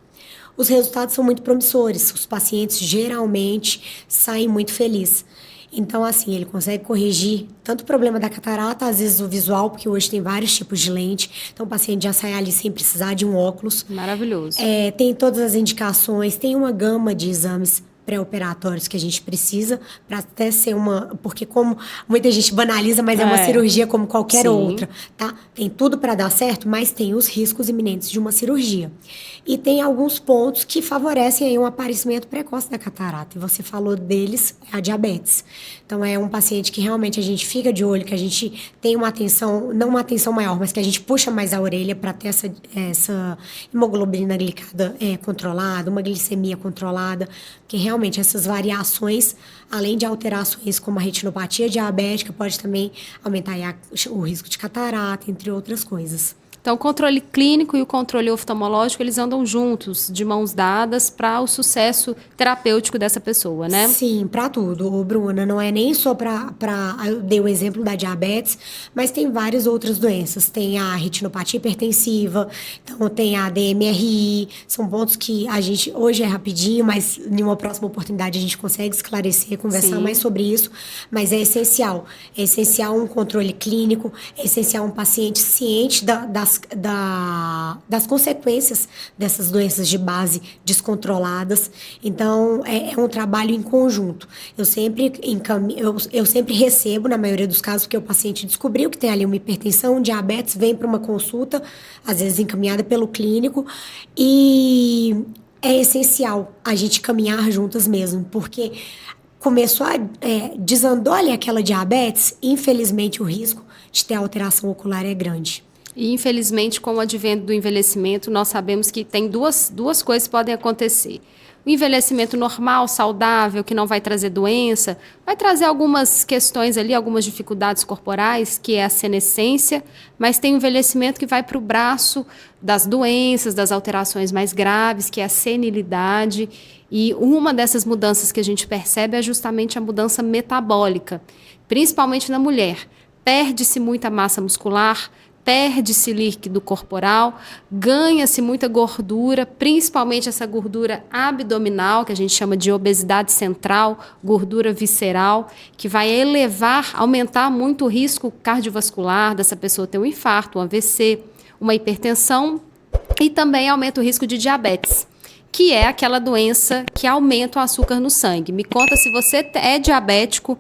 Os resultados são muito promissores. Os pacientes geralmente saem muito felizes. Então, assim, ele consegue corrigir tanto o problema da catarata, às vezes o visual, porque hoje tem vários tipos de lente. Então, o paciente já sai ali sem precisar de um óculos. Maravilhoso. Tem todas as indicações, tem uma gama de exames pré-operatórios que a gente precisa para até ser porque como muita gente banaliza, mas é uma cirurgia como qualquer outra, tá? Tem tudo para dar certo, mas tem os riscos iminentes de uma cirurgia. E tem alguns pontos que favorecem aí um aparecimento precoce da catarata. E você falou deles, a diabetes. Então, é um paciente que realmente a gente fica de olho, que a gente tem uma atenção, não uma atenção maior, mas que a gente puxa mais a orelha para ter essa hemoglobina glicada controlada, uma glicemia controlada, que realmente essas variações, além de alterações como a retinopatia diabética, pode também aumentar aí o risco de catarata, entre outras coisas. Então, o controle clínico e o controle oftalmológico, eles andam juntos, de mãos dadas, para o sucesso terapêutico dessa pessoa, né? Sim, para tudo, Bruna. Não é nem só para. Eu dei o exemplo da diabetes, mas tem várias outras doenças. Tem a retinopatia hipertensiva, então tem a DMRI. São pontos que a gente. Hoje é rapidinho, mas em uma próxima oportunidade a gente consegue esclarecer, conversar Sim. mais sobre isso. Mas é essencial. É essencial um controle clínico, é essencial um paciente ciente das consequências dessas doenças de base descontroladas. Então, é um trabalho em conjunto. Eu sempre recebo, na maioria dos casos, porque o paciente descobriu que tem ali uma hipertensão, um diabetes, vem para uma consulta, às vezes encaminhada pelo clínico, e é essencial a gente caminhar juntas mesmo, porque desandou ali aquela diabetes, infelizmente o risco de ter alteração ocular é grande. E, infelizmente, com o advento do envelhecimento, nós sabemos que tem duas coisas que podem acontecer. O envelhecimento normal, saudável, que não vai trazer doença, vai trazer algumas questões ali, algumas dificuldades corporais, que é a senescência, mas tem o envelhecimento que vai para o braço das doenças, das alterações mais graves, que é a senilidade. E uma dessas mudanças que a gente percebe é justamente a mudança metabólica, principalmente na mulher. Perde-se muita massa muscular, perde-se líquido corporal, ganha-se muita gordura, principalmente essa gordura abdominal, que a gente chama de obesidade central, gordura visceral, que vai aumentar muito o risco cardiovascular dessa pessoa ter um infarto, um AVC, uma hipertensão, e também aumenta o risco de diabetes, que é aquela doença que aumenta o açúcar no sangue. Me conta se você é diabético,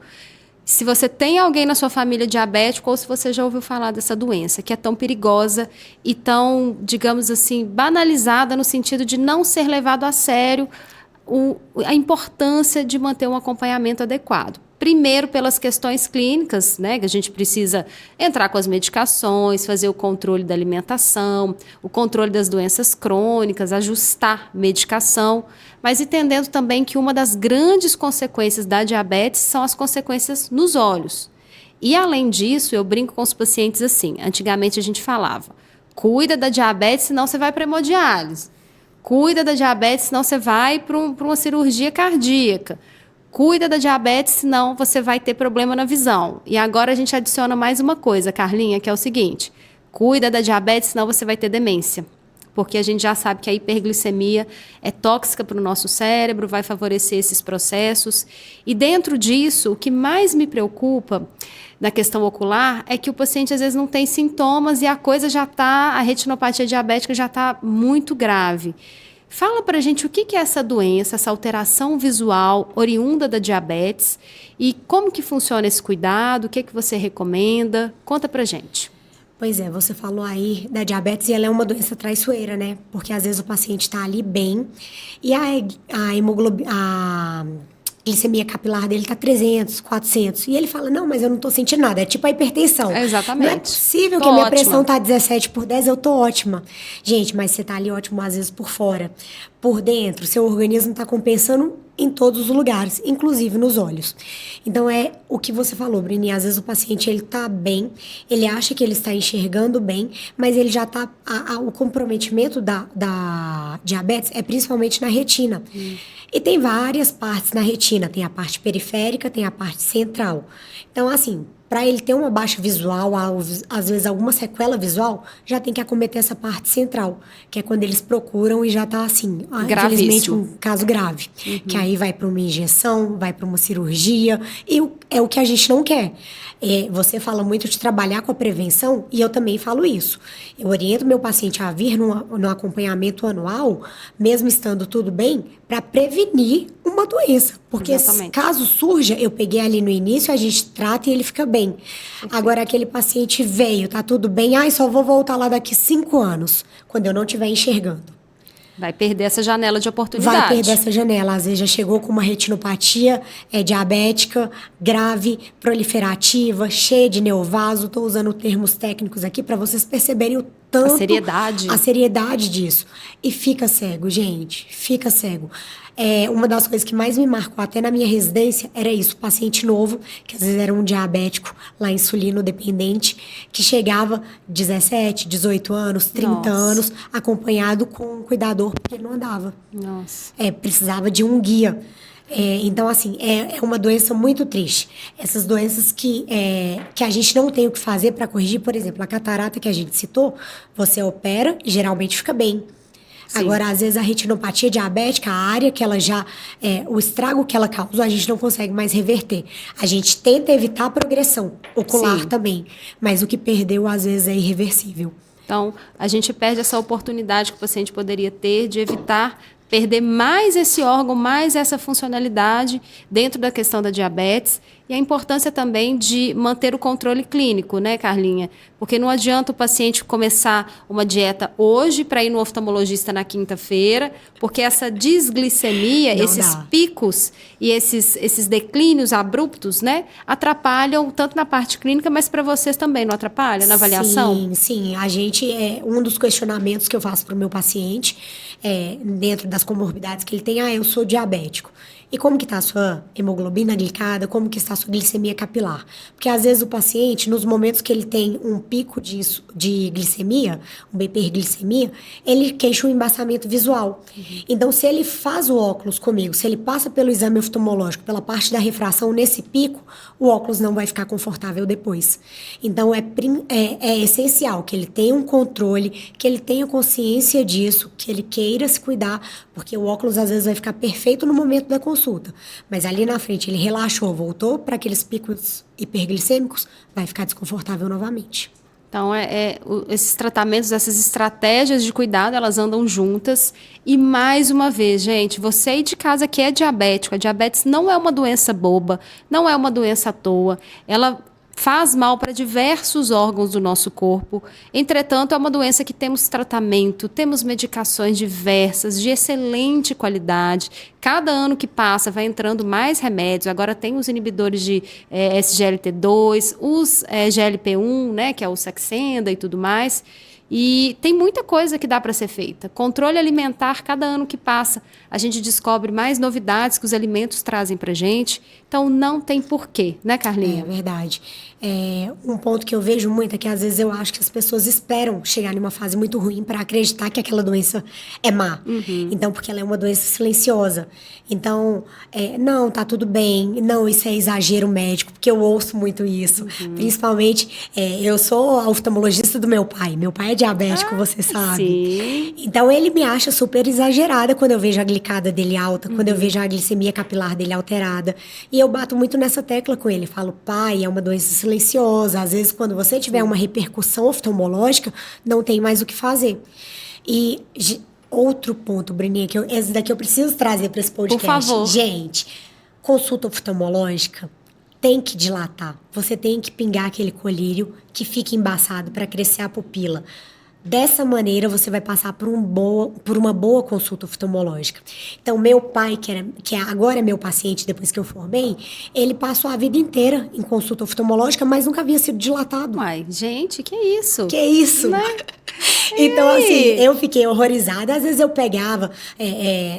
se você tem alguém na sua família diabético ou se você já ouviu falar dessa doença, que é tão perigosa e tão, digamos assim, banalizada no sentido de não ser levado a sério a importância de manter um acompanhamento adequado. Primeiro, pelas questões clínicas, né, que a gente precisa entrar com as medicações, fazer o controle da alimentação, o controle das doenças crônicas, ajustar medicação, mas entendendo também que uma das grandes consequências da diabetes são as consequências nos olhos. E, além disso, eu brinco com os pacientes assim, antigamente a gente falava, cuida da diabetes, senão você vai para hemodiálise. Cuida da diabetes, senão você vai para uma cirurgia cardíaca. Cuida da diabetes, senão você vai ter problema na visão. E agora a gente adiciona mais uma coisa, Carlinha, que é o seguinte. Cuida da diabetes, senão você vai ter demência. Porque a gente já sabe que a hiperglicemia é tóxica para o nosso cérebro, vai favorecer esses processos. E dentro disso, o que mais me preocupa na questão ocular é que o paciente às vezes não tem sintomas e a retinopatia diabética já está muito grave. Fala pra gente o que é essa doença, essa alteração visual oriunda da diabetes e como que funciona esse cuidado, o que você recomenda? Conta pra gente. Pois é, você falou aí da diabetes e ela é uma doença traiçoeira, né? Porque às vezes o paciente tá ali bem e a glicemia capilar dele tá 300, 400. E ele fala, não, mas eu não tô sentindo nada. É tipo a hipertensão. Exatamente. Não é possível que a minha pressão tá 17/10, eu tô ótima. Gente, mas você tá ali ótimo às vezes por fora. Por dentro, seu organismo tá compensando em todos os lugares, inclusive nos olhos. Então, é o que você falou, Brini. Às vezes o paciente, ele tá bem, ele acha que ele está enxergando bem, mas ele já tá... o comprometimento da diabetes é principalmente na retina. E tem várias partes na retina. Tem a parte periférica, tem a parte central. Então, assim, para ele ter uma baixa visual, às vezes alguma sequela visual, já tem que acometer essa parte central, que é quando eles procuram e já tá assim, infelizmente um caso grave. Que aí vai para uma injeção, vai para uma cirurgia, e é o que a gente não quer. Você fala muito de trabalhar com a prevenção, e eu também falo isso. Eu oriento meu paciente a vir no acompanhamento anual, mesmo estando tudo bem, para prevenir uma doença. Porque caso surja, eu peguei ali no início, a gente trata e ele fica bem. Agora, aquele paciente veio, tá tudo bem, só vou voltar lá daqui 5 anos, quando eu não estiver enxergando. Vai perder essa janela de oportunidade. Vai perder essa janela. Às vezes já chegou com uma retinopatia diabética, grave, proliferativa, cheia de neovaso. Estou usando termos técnicos aqui para vocês perceberem o tanto seriedade. A seriedade disso. E fica cego, gente. Fica cego. Uma das coisas que mais me marcou até na minha residência era isso, paciente novo, que às vezes era um diabético lá insulino dependente, que chegava 17, 18 anos, 30 Nossa. anos, acompanhado com um cuidador, porque ele não andava. Nossa. Precisava de um guia. Então, assim, é uma doença muito triste. Essas doenças que a gente não tem o que fazer para corrigir, por exemplo, a catarata que a gente citou, você opera e geralmente fica bem. Sim. Agora, às vezes, a retinopatia diabética, a área que ela já... o estrago que ela causou, a gente não consegue mais reverter. A gente tenta evitar a progressão ocular. Sim. Também, mas o que perdeu, às vezes, é irreversível. Então, a gente perde essa oportunidade que o paciente poderia ter de evitar perder mais esse órgão, mais essa funcionalidade dentro da questão da diabetes. E a importância também de manter o controle clínico, né, Carlinha? Porque não adianta o paciente começar uma dieta hoje para ir no oftalmologista na quinta-feira, porque essa desglicemia, não esses dá. picos e esses declínios abruptos, né, atrapalham tanto na parte clínica, mas para vocês também, não atrapalha na avaliação? Sim, sim. A gente, um dos questionamentos que eu faço para o meu paciente, dentro das comorbidades que ele tem, eu sou diabético. E como que está a sua hemoglobina glicada? Como que está a sua glicemia capilar? Porque às vezes o paciente, nos momentos que ele tem um pico de glicemia, uma hiperglicemia, ele queixa um embaçamento visual. Então, se ele faz o óculos comigo, se ele passa pelo exame oftalmológico, pela parte da refração nesse pico, o óculos não vai ficar confortável depois. Então, é essencial que ele tenha um controle, que ele tenha consciência disso, que ele queira se cuidar, porque o óculos às vezes vai ficar perfeito no momento da consulta, mas ali na frente ele relaxou, voltou para aqueles picos hiperglicêmicos, vai ficar desconfortável novamente. Então, esses tratamentos, essas estratégias de cuidado, elas andam juntas. E, mais uma vez, gente, você aí de casa que é diabético, a diabetes não é uma doença boba, não é uma doença à toa. Ela faz mal para diversos órgãos do nosso corpo. Entretanto, é uma doença que temos tratamento, temos medicações diversas, de excelente qualidade. Cada ano que passa vai entrando mais remédios. Agora tem os inibidores de SGLT2, os GLP-1, né, que é o Saxenda e tudo mais. E tem muita coisa que dá para ser feita. Controle alimentar, cada ano que passa, a gente descobre mais novidades que os alimentos trazem para a gente. Então, não tem porquê, né, Carlinha? É verdade. Um ponto que eu vejo muito é que, às vezes, eu acho que as pessoas esperam chegar numa fase muito ruim para acreditar que aquela doença é má. Então, porque ela é uma doença silenciosa. Então, não, tá tudo bem. Não, isso é exagero médico, porque eu ouço muito isso. Principalmente, eu sou a oftalmologista do meu pai. Meu pai é diabético, você sabe. Sim. Então, ele me acha super exagerada quando eu vejo a glicada dele alta, quando eu vejo a glicemia capilar dele alterada. E eu bato muito nessa tecla com ele. Falo, pai, é uma doença silenciosa. Às vezes, quando você tiver uma repercussão oftalmológica, não tem mais o que fazer. E outro ponto, Bruninha, esse daqui eu preciso trazer para esse podcast. Por favor. Gente, consulta oftalmológica tem que dilatar. Você tem que pingar aquele colírio que fica embaçado para crescer a pupila. Dessa maneira, você vai passar por uma boa consulta oftalmológica. Então, meu pai, que agora é meu paciente depois que eu formei, ele passou a vida inteira em consulta oftalmológica, mas nunca havia sido dilatado. Uai, gente, que isso? Que isso? Né? Então, assim, eu fiquei horrorizada. Às vezes eu pegava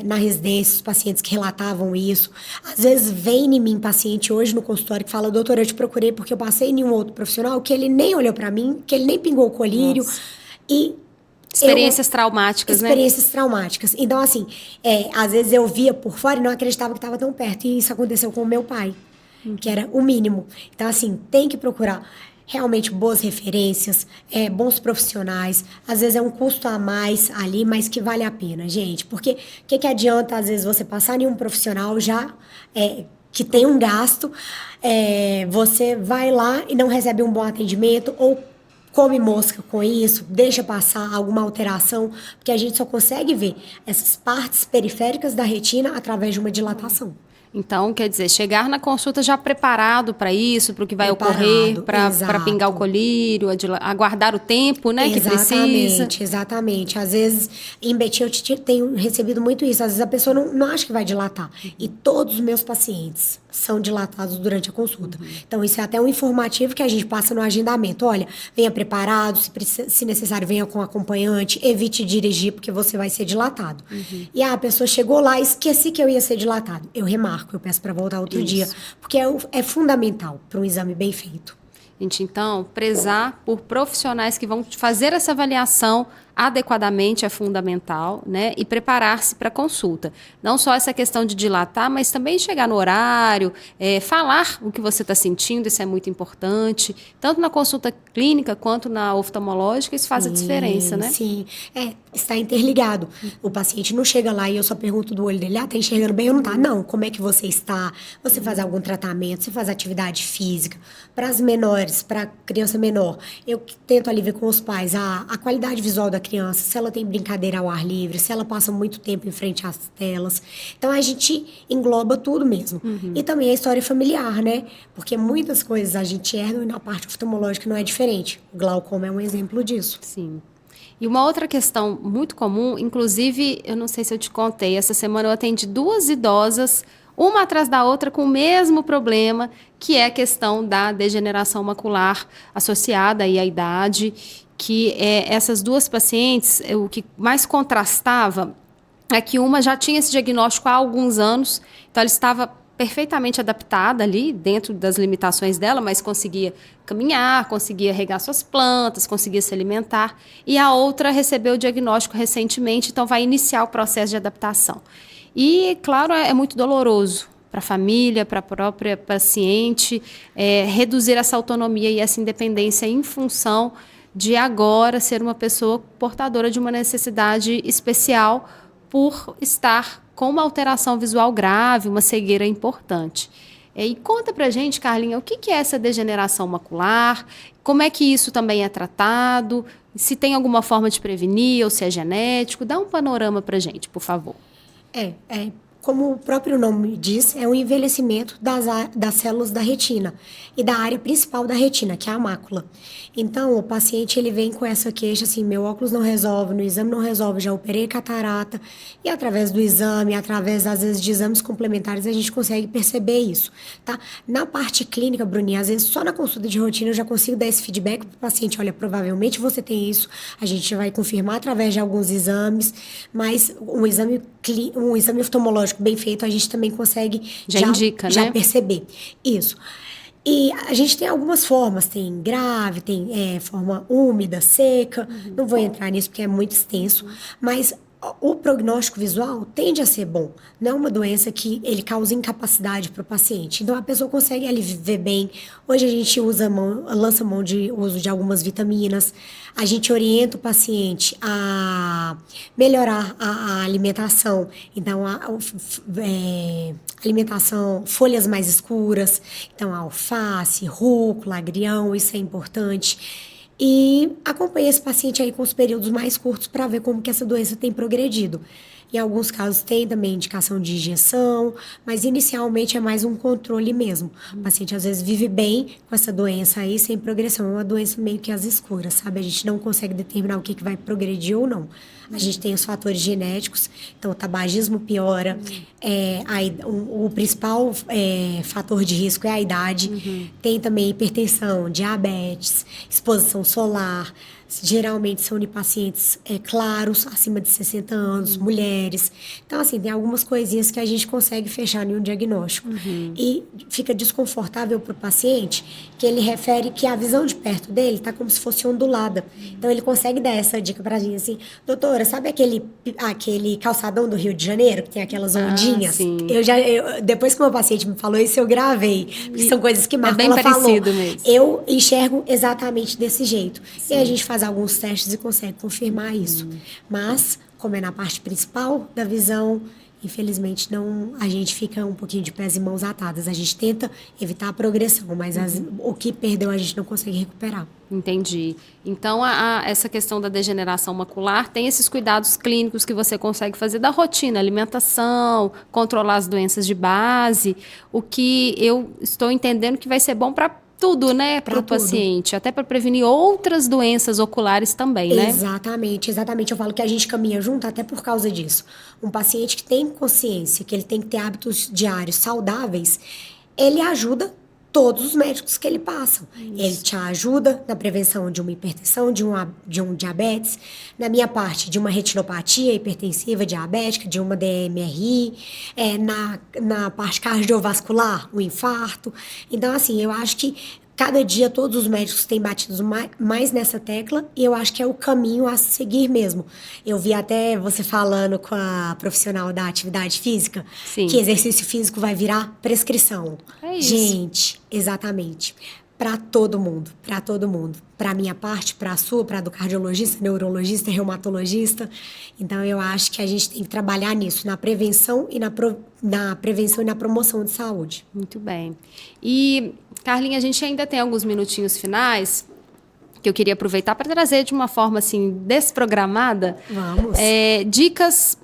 na residência os pacientes que relatavam isso. Às vezes vem em mim paciente hoje no consultório que fala, doutora, eu te procurei porque eu passei em um outro profissional que ele nem olhou pra mim, que ele nem pingou o colírio. Nossa. E experiências traumáticas, experiências traumáticas. Então, assim, às vezes eu via por fora e não acreditava que estava tão perto. E isso aconteceu com o meu pai, que era o mínimo. Então, assim, tem que procurar realmente boas referências, bons profissionais. Às vezes é um custo a mais ali, mas que vale a pena, gente. Porque o que adianta, às vezes, você passar em um profissional já... que tem um gasto, você vai lá e não recebe um bom atendimento ou come mosca com isso, deixa passar alguma alteração, porque a gente só consegue ver essas partes periféricas da retina através de uma dilatação. Então, quer dizer, chegar na consulta já preparado para isso, para o que vai ocorrer, para pingar o colírio, aguardar o tempo, né, que precisa. Exatamente. Às vezes, em Betim, eu tenho recebido muito isso. Às vezes a pessoa não acha que vai dilatar. E todos os meus pacientes, são dilatados durante a consulta. Então, isso é até um informativo que a gente passa no agendamento. Olha, venha preparado, se necessário, venha com acompanhante, evite dirigir, porque você vai ser dilatado. E a pessoa chegou lá, esqueci que eu ia ser dilatado. Eu remarco, eu peço para voltar outro dia, porque é fundamental para um exame bem feito. Gente, então, prezar por profissionais que vão fazer essa avaliação adequadamente é fundamental, né? E preparar-se para a consulta. Não só essa questão de dilatar, mas também chegar no horário, falar o que você está sentindo, isso é muito importante. Tanto na consulta clínica quanto na oftalmológica, isso faz a diferença, né? Sim, está interligado. O paciente não chega lá e eu só pergunto do olho dele, tá enxergando bem ou não tá? Não, como é que você está? Você faz algum tratamento? Você faz atividade física? Para as menores, para criança menor, eu tento ali ver com os pais a qualidade visual da criança, se ela tem brincadeira ao ar livre, se ela passa muito tempo em frente às telas. Então, a gente engloba tudo mesmo. E também a história familiar, né? Porque muitas coisas a gente herda e na parte oftalmológica não é diferente. O glaucoma é um exemplo disso. Sim. E uma outra questão muito comum, inclusive, eu não sei se eu te contei, essa semana eu atendi 2 idosas, uma atrás da outra com o mesmo problema, que é a questão da degeneração macular associada aí à idade, que essas 2 pacientes, o que mais contrastava é que uma já tinha esse diagnóstico há alguns anos, então ela estava perfeitamente adaptada ali, dentro das limitações dela, mas conseguia caminhar, conseguia regar suas plantas, conseguia se alimentar, e a outra recebeu o diagnóstico recentemente, então vai iniciar o processo de adaptação. E, claro, é muito doloroso para a família, para a própria paciente, reduzir essa autonomia e essa independência em função de agora ser uma pessoa portadora de uma necessidade especial por estar com uma alteração visual grave, uma cegueira importante. E conta pra gente, Carlinha, o que é essa degeneração macular, como é que isso também é tratado, se tem alguma forma de prevenir ou se é genético, dá um panorama pra gente, por favor. Como o próprio nome diz, é um envelhecimento das células da retina e da área principal da retina, que é a mácula. Então, o paciente ele vem com essa queixa, assim, meu óculos não resolve, no exame não resolve, já operei catarata, e através do exame, através, às vezes, de exames complementares, a gente consegue perceber isso, tá? Na parte clínica, Bruninha, às vezes, só na consulta de rotina eu já consigo dar esse feedback para o paciente, olha, provavelmente você tem isso, a gente vai confirmar através de alguns exames, mas um exame oftalmológico bem feito, a gente também consegue indica, já perceber. Isso. E a gente tem algumas formas, tem grave, tem forma úmida, seca, não vou entrar nisso porque é muito extenso, mas o prognóstico visual tende a ser bom. Não é uma doença que ele causa incapacidade para o paciente. Então, a pessoa consegue ali viver bem. Hoje, a gente lança mão de uso de algumas vitaminas. A gente orienta o paciente a melhorar a alimentação. Então, alimentação, folhas mais escuras. Então, alface, rúcula, agrião, isso é importante. E acompanha esse paciente aí com os períodos mais curtos para ver como que essa doença tem progredido. Em alguns casos tem também indicação de injeção, mas inicialmente é mais um controle mesmo. O paciente às vezes vive bem com essa doença aí sem progressão. É uma doença meio que às escuras, sabe? A gente não consegue determinar o que vai progredir ou não. A gente tem os fatores genéticos, então o tabagismo piora, o principal fator de risco é a idade. Tem também hipertensão, diabetes, exposição solar. Geralmente são de pacientes claros, acima de 60 anos, mulheres. Então, assim, tem algumas coisinhas que a gente consegue fechar em um diagnóstico. E fica desconfortável para o paciente, que ele refere que a visão de perto dele está como se fosse ondulada. Então, ele consegue dar essa dica para a gente, assim, doutora, sabe aquele calçadão do Rio de Janeiro, que tem aquelas ondinhas? Sim. Depois que o meu paciente me falou isso, eu gravei. Porque são coisas que marcam. É bem parecido mesmo. Eu enxergo exatamente desse jeito. Sim. E a gente faz alguns testes e consegue confirmar isso. Mas, como é na parte principal da visão, infelizmente a gente fica um pouquinho de pés e mãos atadas. A gente tenta evitar a progressão, mas o que perdeu a gente não consegue recuperar. Entendi. Então, essa questão da degeneração macular tem esses cuidados clínicos que você consegue fazer da rotina, alimentação, controlar as doenças de base, o que eu estou entendendo que vai ser bom para tudo, né, para o paciente, até para prevenir outras doenças oculares também, né? Exatamente. Eu falo que a gente caminha junto até por causa disso. Um paciente que tem consciência que ele tem que ter hábitos diários saudáveis, ele ajuda todos os médicos que ele passa. Ele te ajuda na prevenção de uma hipertensão, de um diabetes, na minha parte, de uma retinopatia hipertensiva diabética, de uma DMRI, na parte cardiovascular, o infarto. Então, assim, eu acho que cada dia todos os médicos têm batido mais nessa tecla e eu acho que é o caminho a seguir mesmo. Eu vi até você falando com a profissional da atividade física, Sim. que exercício físico vai virar prescrição. É isso. Gente, exatamente. Para todo mundo, para todo mundo. Para a minha parte, para a sua, para a do cardiologista, neurologista, reumatologista. Então, eu acho que a gente tem que trabalhar nisso, na prevenção e na prevenção e na promoção de saúde. Muito bem. E, Carlinha, a gente ainda tem alguns minutinhos finais que eu queria aproveitar para trazer de uma forma assim desprogramada. Vamos. Dicas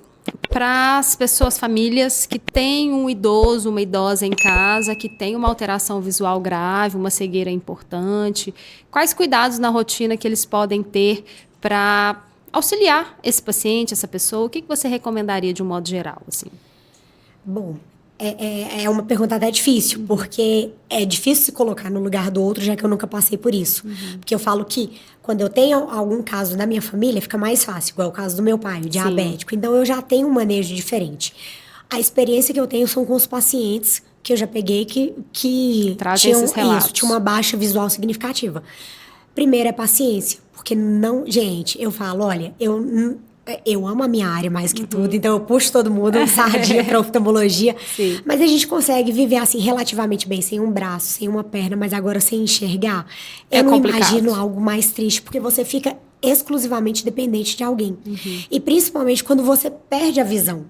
para as pessoas, famílias que têm um idoso, uma idosa em casa, que tem uma alteração visual grave, uma cegueira importante. Quais cuidados na rotina que eles podem ter para auxiliar esse paciente, essa pessoa? O que você recomendaria de um modo geral, assim? Bom, é uma pergunta até difícil, porque é difícil se colocar no lugar do outro, já que eu nunca passei por isso. Porque eu falo que quando eu tenho algum caso na minha família, fica mais fácil, igual o caso do meu pai, o diabético. Então, eu já tenho um manejo diferente. A experiência que eu tenho são com os pacientes que eu já peguei que tinham isso, tinha uma baixa visual significativa. Primeiro é paciência, porque não... Gente, eu falo, olha, eu amo a minha área mais que tudo, então eu puxo todo mundo, sardinha para oftalmologia. Sim. Mas a gente consegue viver assim relativamente bem, sem um braço, sem uma perna, mas agora sem enxergar. Eu não imagino algo mais triste, porque você fica exclusivamente dependente de alguém. E principalmente quando você perde a visão.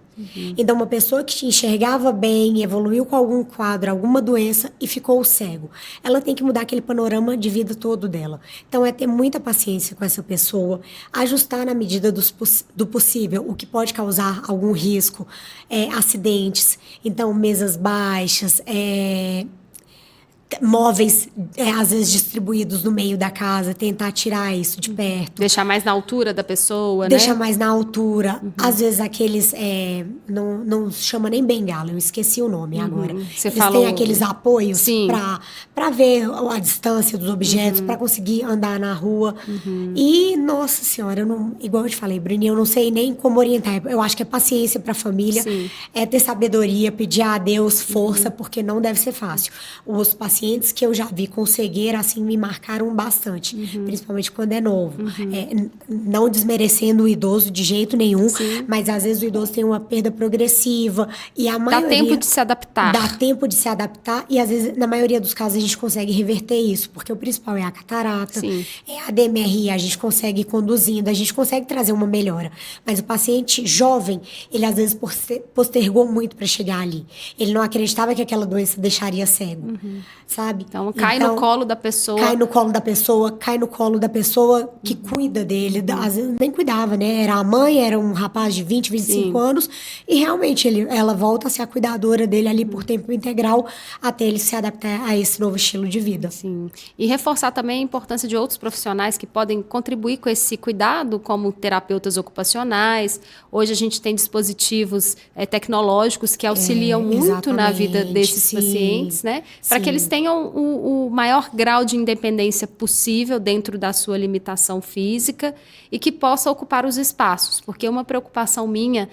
Então, uma pessoa que te enxergava bem, evoluiu com algum quadro, alguma doença e ficou cego. Ela tem que mudar aquele panorama de vida todo dela. Então, é ter muita paciência com essa pessoa, ajustar na medida do possível o que pode causar algum risco, acidentes. Então, mesas baixas, móveis, às vezes, distribuídos no meio da casa, tentar tirar isso de perto. Deixar mais na altura da pessoa, né? Deixar mais na altura. Às vezes, aqueles... não se chama nem bengala, eu esqueci o nome agora. Você Eles falou... têm aqueles apoios Sim. para ver a distância dos objetos, para conseguir andar na rua. E, nossa senhora, igual eu te falei, Bruninha, eu não sei nem como orientar. Eu acho que é paciência para a família, é ter sabedoria, pedir a Deus força, porque não deve ser fácil. Os pacientes que eu já vi com cegueira, assim, me marcaram bastante. Principalmente quando é novo. Não desmerecendo o idoso de jeito nenhum, mas às vezes o idoso tem uma perda progressiva e a maioria... Dá tempo de se adaptar. Dá tempo de se adaptar e às vezes, na maioria dos casos, a gente consegue reverter isso, porque o principal é a catarata, é a DMRI, a gente consegue ir conduzindo, a gente consegue trazer uma melhora. Mas o paciente jovem, ele às vezes postergou muito para chegar ali. Ele não acreditava que aquela doença deixaria cego. Sabe? Então, cai no colo da pessoa. Cai no colo da pessoa, cai no colo da pessoa que cuida dele. Às vezes nem cuidava, né? Era a mãe, era um rapaz de 20, 25 anos. E realmente ela volta a ser a cuidadora dele ali por tempo integral até ele se adaptar a esse novo estilo de vida. Sim. E reforçar também a importância de outros profissionais que podem contribuir com esse cuidado, como terapeutas ocupacionais. Hoje a gente tem dispositivos tecnológicos que auxiliam muito na vida desses pacientes, né? Para que eles tenham o maior grau de independência possível dentro da sua limitação física e que possa ocupar os espaços. Porque uma preocupação minha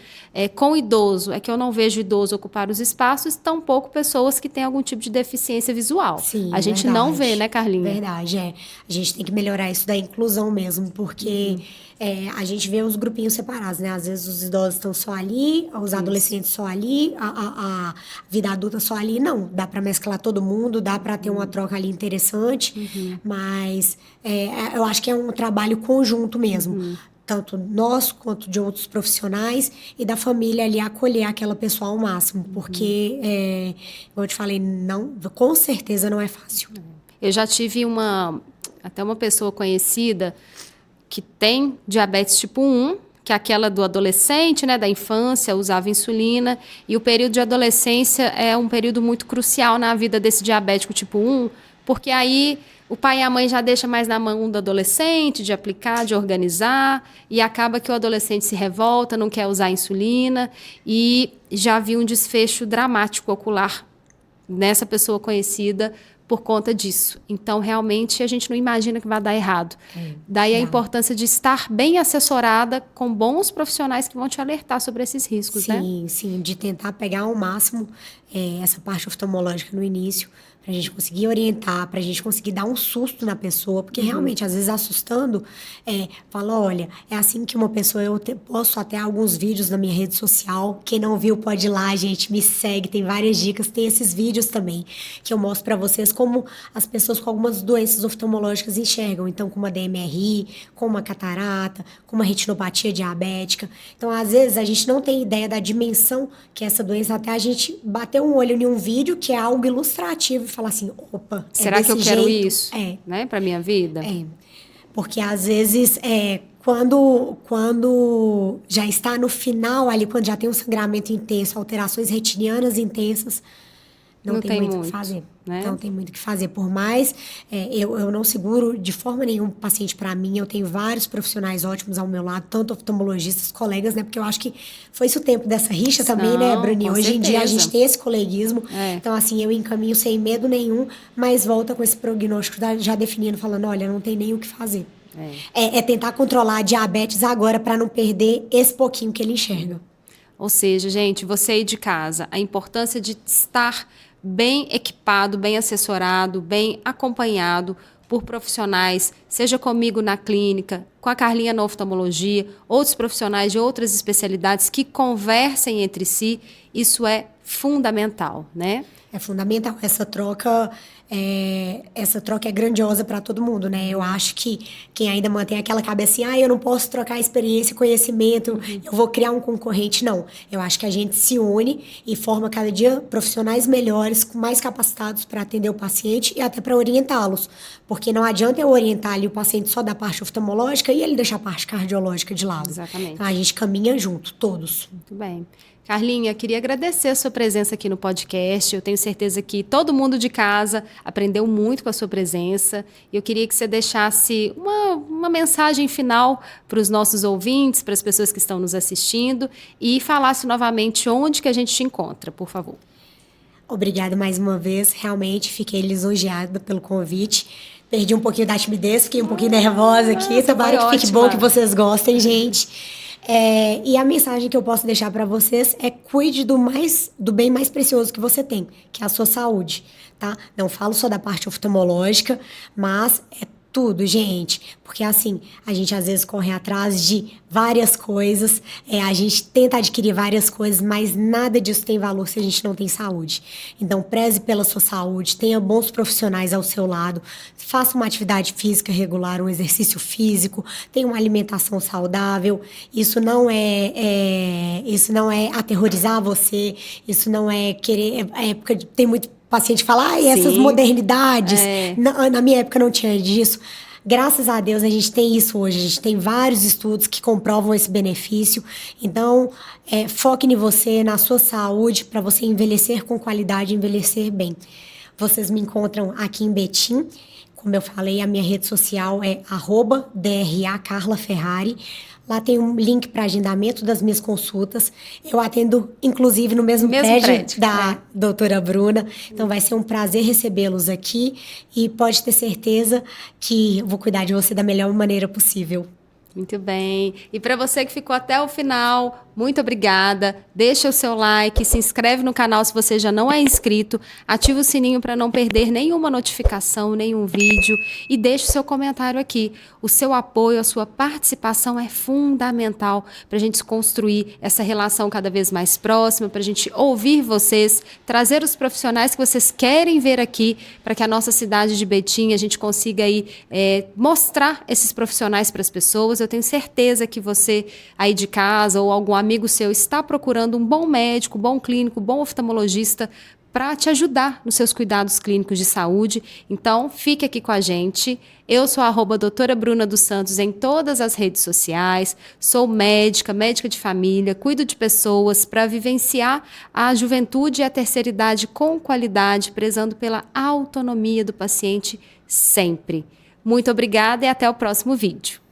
com o idoso é que eu não vejo idoso ocupar os espaços, tampouco pessoas que têm algum tipo de deficiência visual. Sim, a gente não vê, né, Carlinha? Verdade, A gente tem que melhorar isso da inclusão mesmo, porque a gente vê os grupinhos separados, né? Às vezes os idosos estão só ali, os adolescentes só ali, a vida adulta só ali. Não, dá para mesclar todo mundo, dá para ter uma troca ali interessante, mas eu acho que é um trabalho conjunto mesmo. Tanto nosso quanto de outros profissionais e da família ali acolher aquela pessoa ao máximo, porque, como eu te falei, com certeza não é fácil. Eu já tive até uma pessoa conhecida que tem diabetes tipo 1, que é aquela do adolescente, né, da infância, usava insulina, e o período de adolescência é um período muito crucial na vida desse diabético tipo 1, porque aí o pai e a mãe já deixam mais na mão do adolescente, de aplicar, de organizar, e acaba que o adolescente se revolta, não quer usar insulina, e já vi um desfecho dramático ocular nessa pessoa conhecida por conta disso. Então, realmente, a gente não imagina que vai dar errado. Daí a importância de estar bem assessorada com bons profissionais que vão te alertar sobre esses riscos, né? Sim, de tentar pegar ao máximo essa parte oftalmológica no início, para a gente conseguir orientar, para a gente conseguir dar um susto na pessoa, porque realmente, às vezes, assustando, fala, olha, é assim que uma pessoa, posto até alguns vídeos na minha rede social, quem não viu pode ir lá, gente, me segue, tem várias dicas, tem esses vídeos também, que eu mostro para vocês como as pessoas com algumas doenças oftalmológicas enxergam, então com uma DMRI, com uma catarata, com uma retinopatia diabética. Então, às vezes, a gente não tem ideia da dimensão que é essa doença, até a gente bater um olho em um vídeo que é algo ilustrativo e falar assim, opa, será que eu quero isso, É. né, para minha vida? Porque às vezes, quando já está no final ali, quando já tem um sangramento intenso, alterações retinianas intensas, não tem muito o que fazer. Né? Não tem muito o que fazer. Por mais, eu não seguro de forma nenhuma paciente para mim. Eu tenho vários profissionais ótimos ao meu lado, tanto oftalmologistas, colegas, né? Porque eu acho que foi esse o tempo dessa rixa também, né, Bruni? Hoje em dia a gente tem esse coleguismo. Então, assim, eu encaminho sem medo nenhum, mas volta com esse prognóstico já definindo, falando, olha, não tem nem o que fazer. É tentar controlar a diabetes agora para não perder esse pouquinho que ele enxerga. Ou seja, gente, você aí de casa, a importância de estar bem equipado, bem assessorado, bem acompanhado por profissionais, seja comigo na clínica, com a Carlinha na oftalmologia, outros profissionais de outras especialidades que conversem entre si, isso é fundamental, né? É fundamental. Essa troca é grandiosa para todo mundo, né? Eu acho que quem ainda mantém aquela cabeça eu não posso trocar experiência e conhecimento, eu vou criar um concorrente, não. Eu acho que a gente se une e forma cada dia profissionais melhores, mais capacitados para atender o paciente e até para orientá-los. Porque não adianta eu orientar ali o paciente só da parte oftalmológica e ele deixar a parte cardiológica de lado. Exatamente. Então, a gente caminha junto, todos. Muito bem. Carlinha, queria agradecer a sua presença aqui no podcast. Eu tenho certeza que todo mundo de casa aprendeu muito com a sua presença. E eu queria que você deixasse uma mensagem final para os nossos ouvintes, para as pessoas que estão nos assistindo e falasse novamente onde que a gente te encontra, por favor. Obrigada mais uma vez. Realmente fiquei lisonjeada pelo convite. Perdi um pouquinho da timidez, fiquei um pouquinho nervosa aqui. Tomara que fique bom, que vocês gostem, gente. E a mensagem que eu posso deixar para vocês é cuide do bem mais precioso que você tem, que é a sua saúde, tá? Não falo só da parte oftalmológica, mas é tudo, gente. Porque assim, a gente às vezes corre atrás de várias coisas, a gente tenta adquirir várias coisas, mas nada disso tem valor se a gente não tem saúde. Então, preze pela sua saúde, tenha bons profissionais ao seu lado, faça uma atividade física regular, um exercício físico, tenha uma alimentação saudável. Isso não é aterrorizar você, isso não é querer... porque tem muito paciente que fala, essas modernidades. Na minha época não tinha disso. Graças a Deus a gente tem isso hoje. A gente tem vários estudos que comprovam esse benefício. Então, foque em você, na sua saúde, para você envelhecer com qualidade, envelhecer bem. Vocês me encontram aqui em Betim. Como eu falei, a minha rede social é @DRA_Carla_Ferrari. Lá tem um link para agendamento das minhas consultas. Eu atendo, inclusive, no mesmo prédio da doutora Bruna. Então, vai ser um prazer recebê-los aqui. E pode ter certeza que eu vou cuidar de você da melhor maneira possível. Muito bem. E para você que ficou até o final, muito obrigada. Deixa o seu like, se inscreve no canal se você já não é inscrito, ativa o sininho para não perder nenhuma notificação, nenhum vídeo e deixa o seu comentário aqui. O seu apoio, a sua participação é fundamental para a gente construir essa relação cada vez mais próxima, para a gente ouvir vocês, trazer os profissionais que vocês querem ver aqui, para que a nossa cidade de Betim, a gente consiga aí, mostrar esses profissionais para as pessoas. Eu tenho certeza que você aí de casa ou algum amigo seu está procurando um bom médico, bom clínico, bom oftalmologista para te ajudar nos seus cuidados clínicos de saúde. Então, fique aqui com a gente. Eu sou a @doutora Bruna dos Santos em todas as redes sociais. Sou médica de família, cuido de pessoas para vivenciar a juventude e a terceira idade com qualidade, prezando pela autonomia do paciente sempre. Muito obrigada e até o próximo vídeo.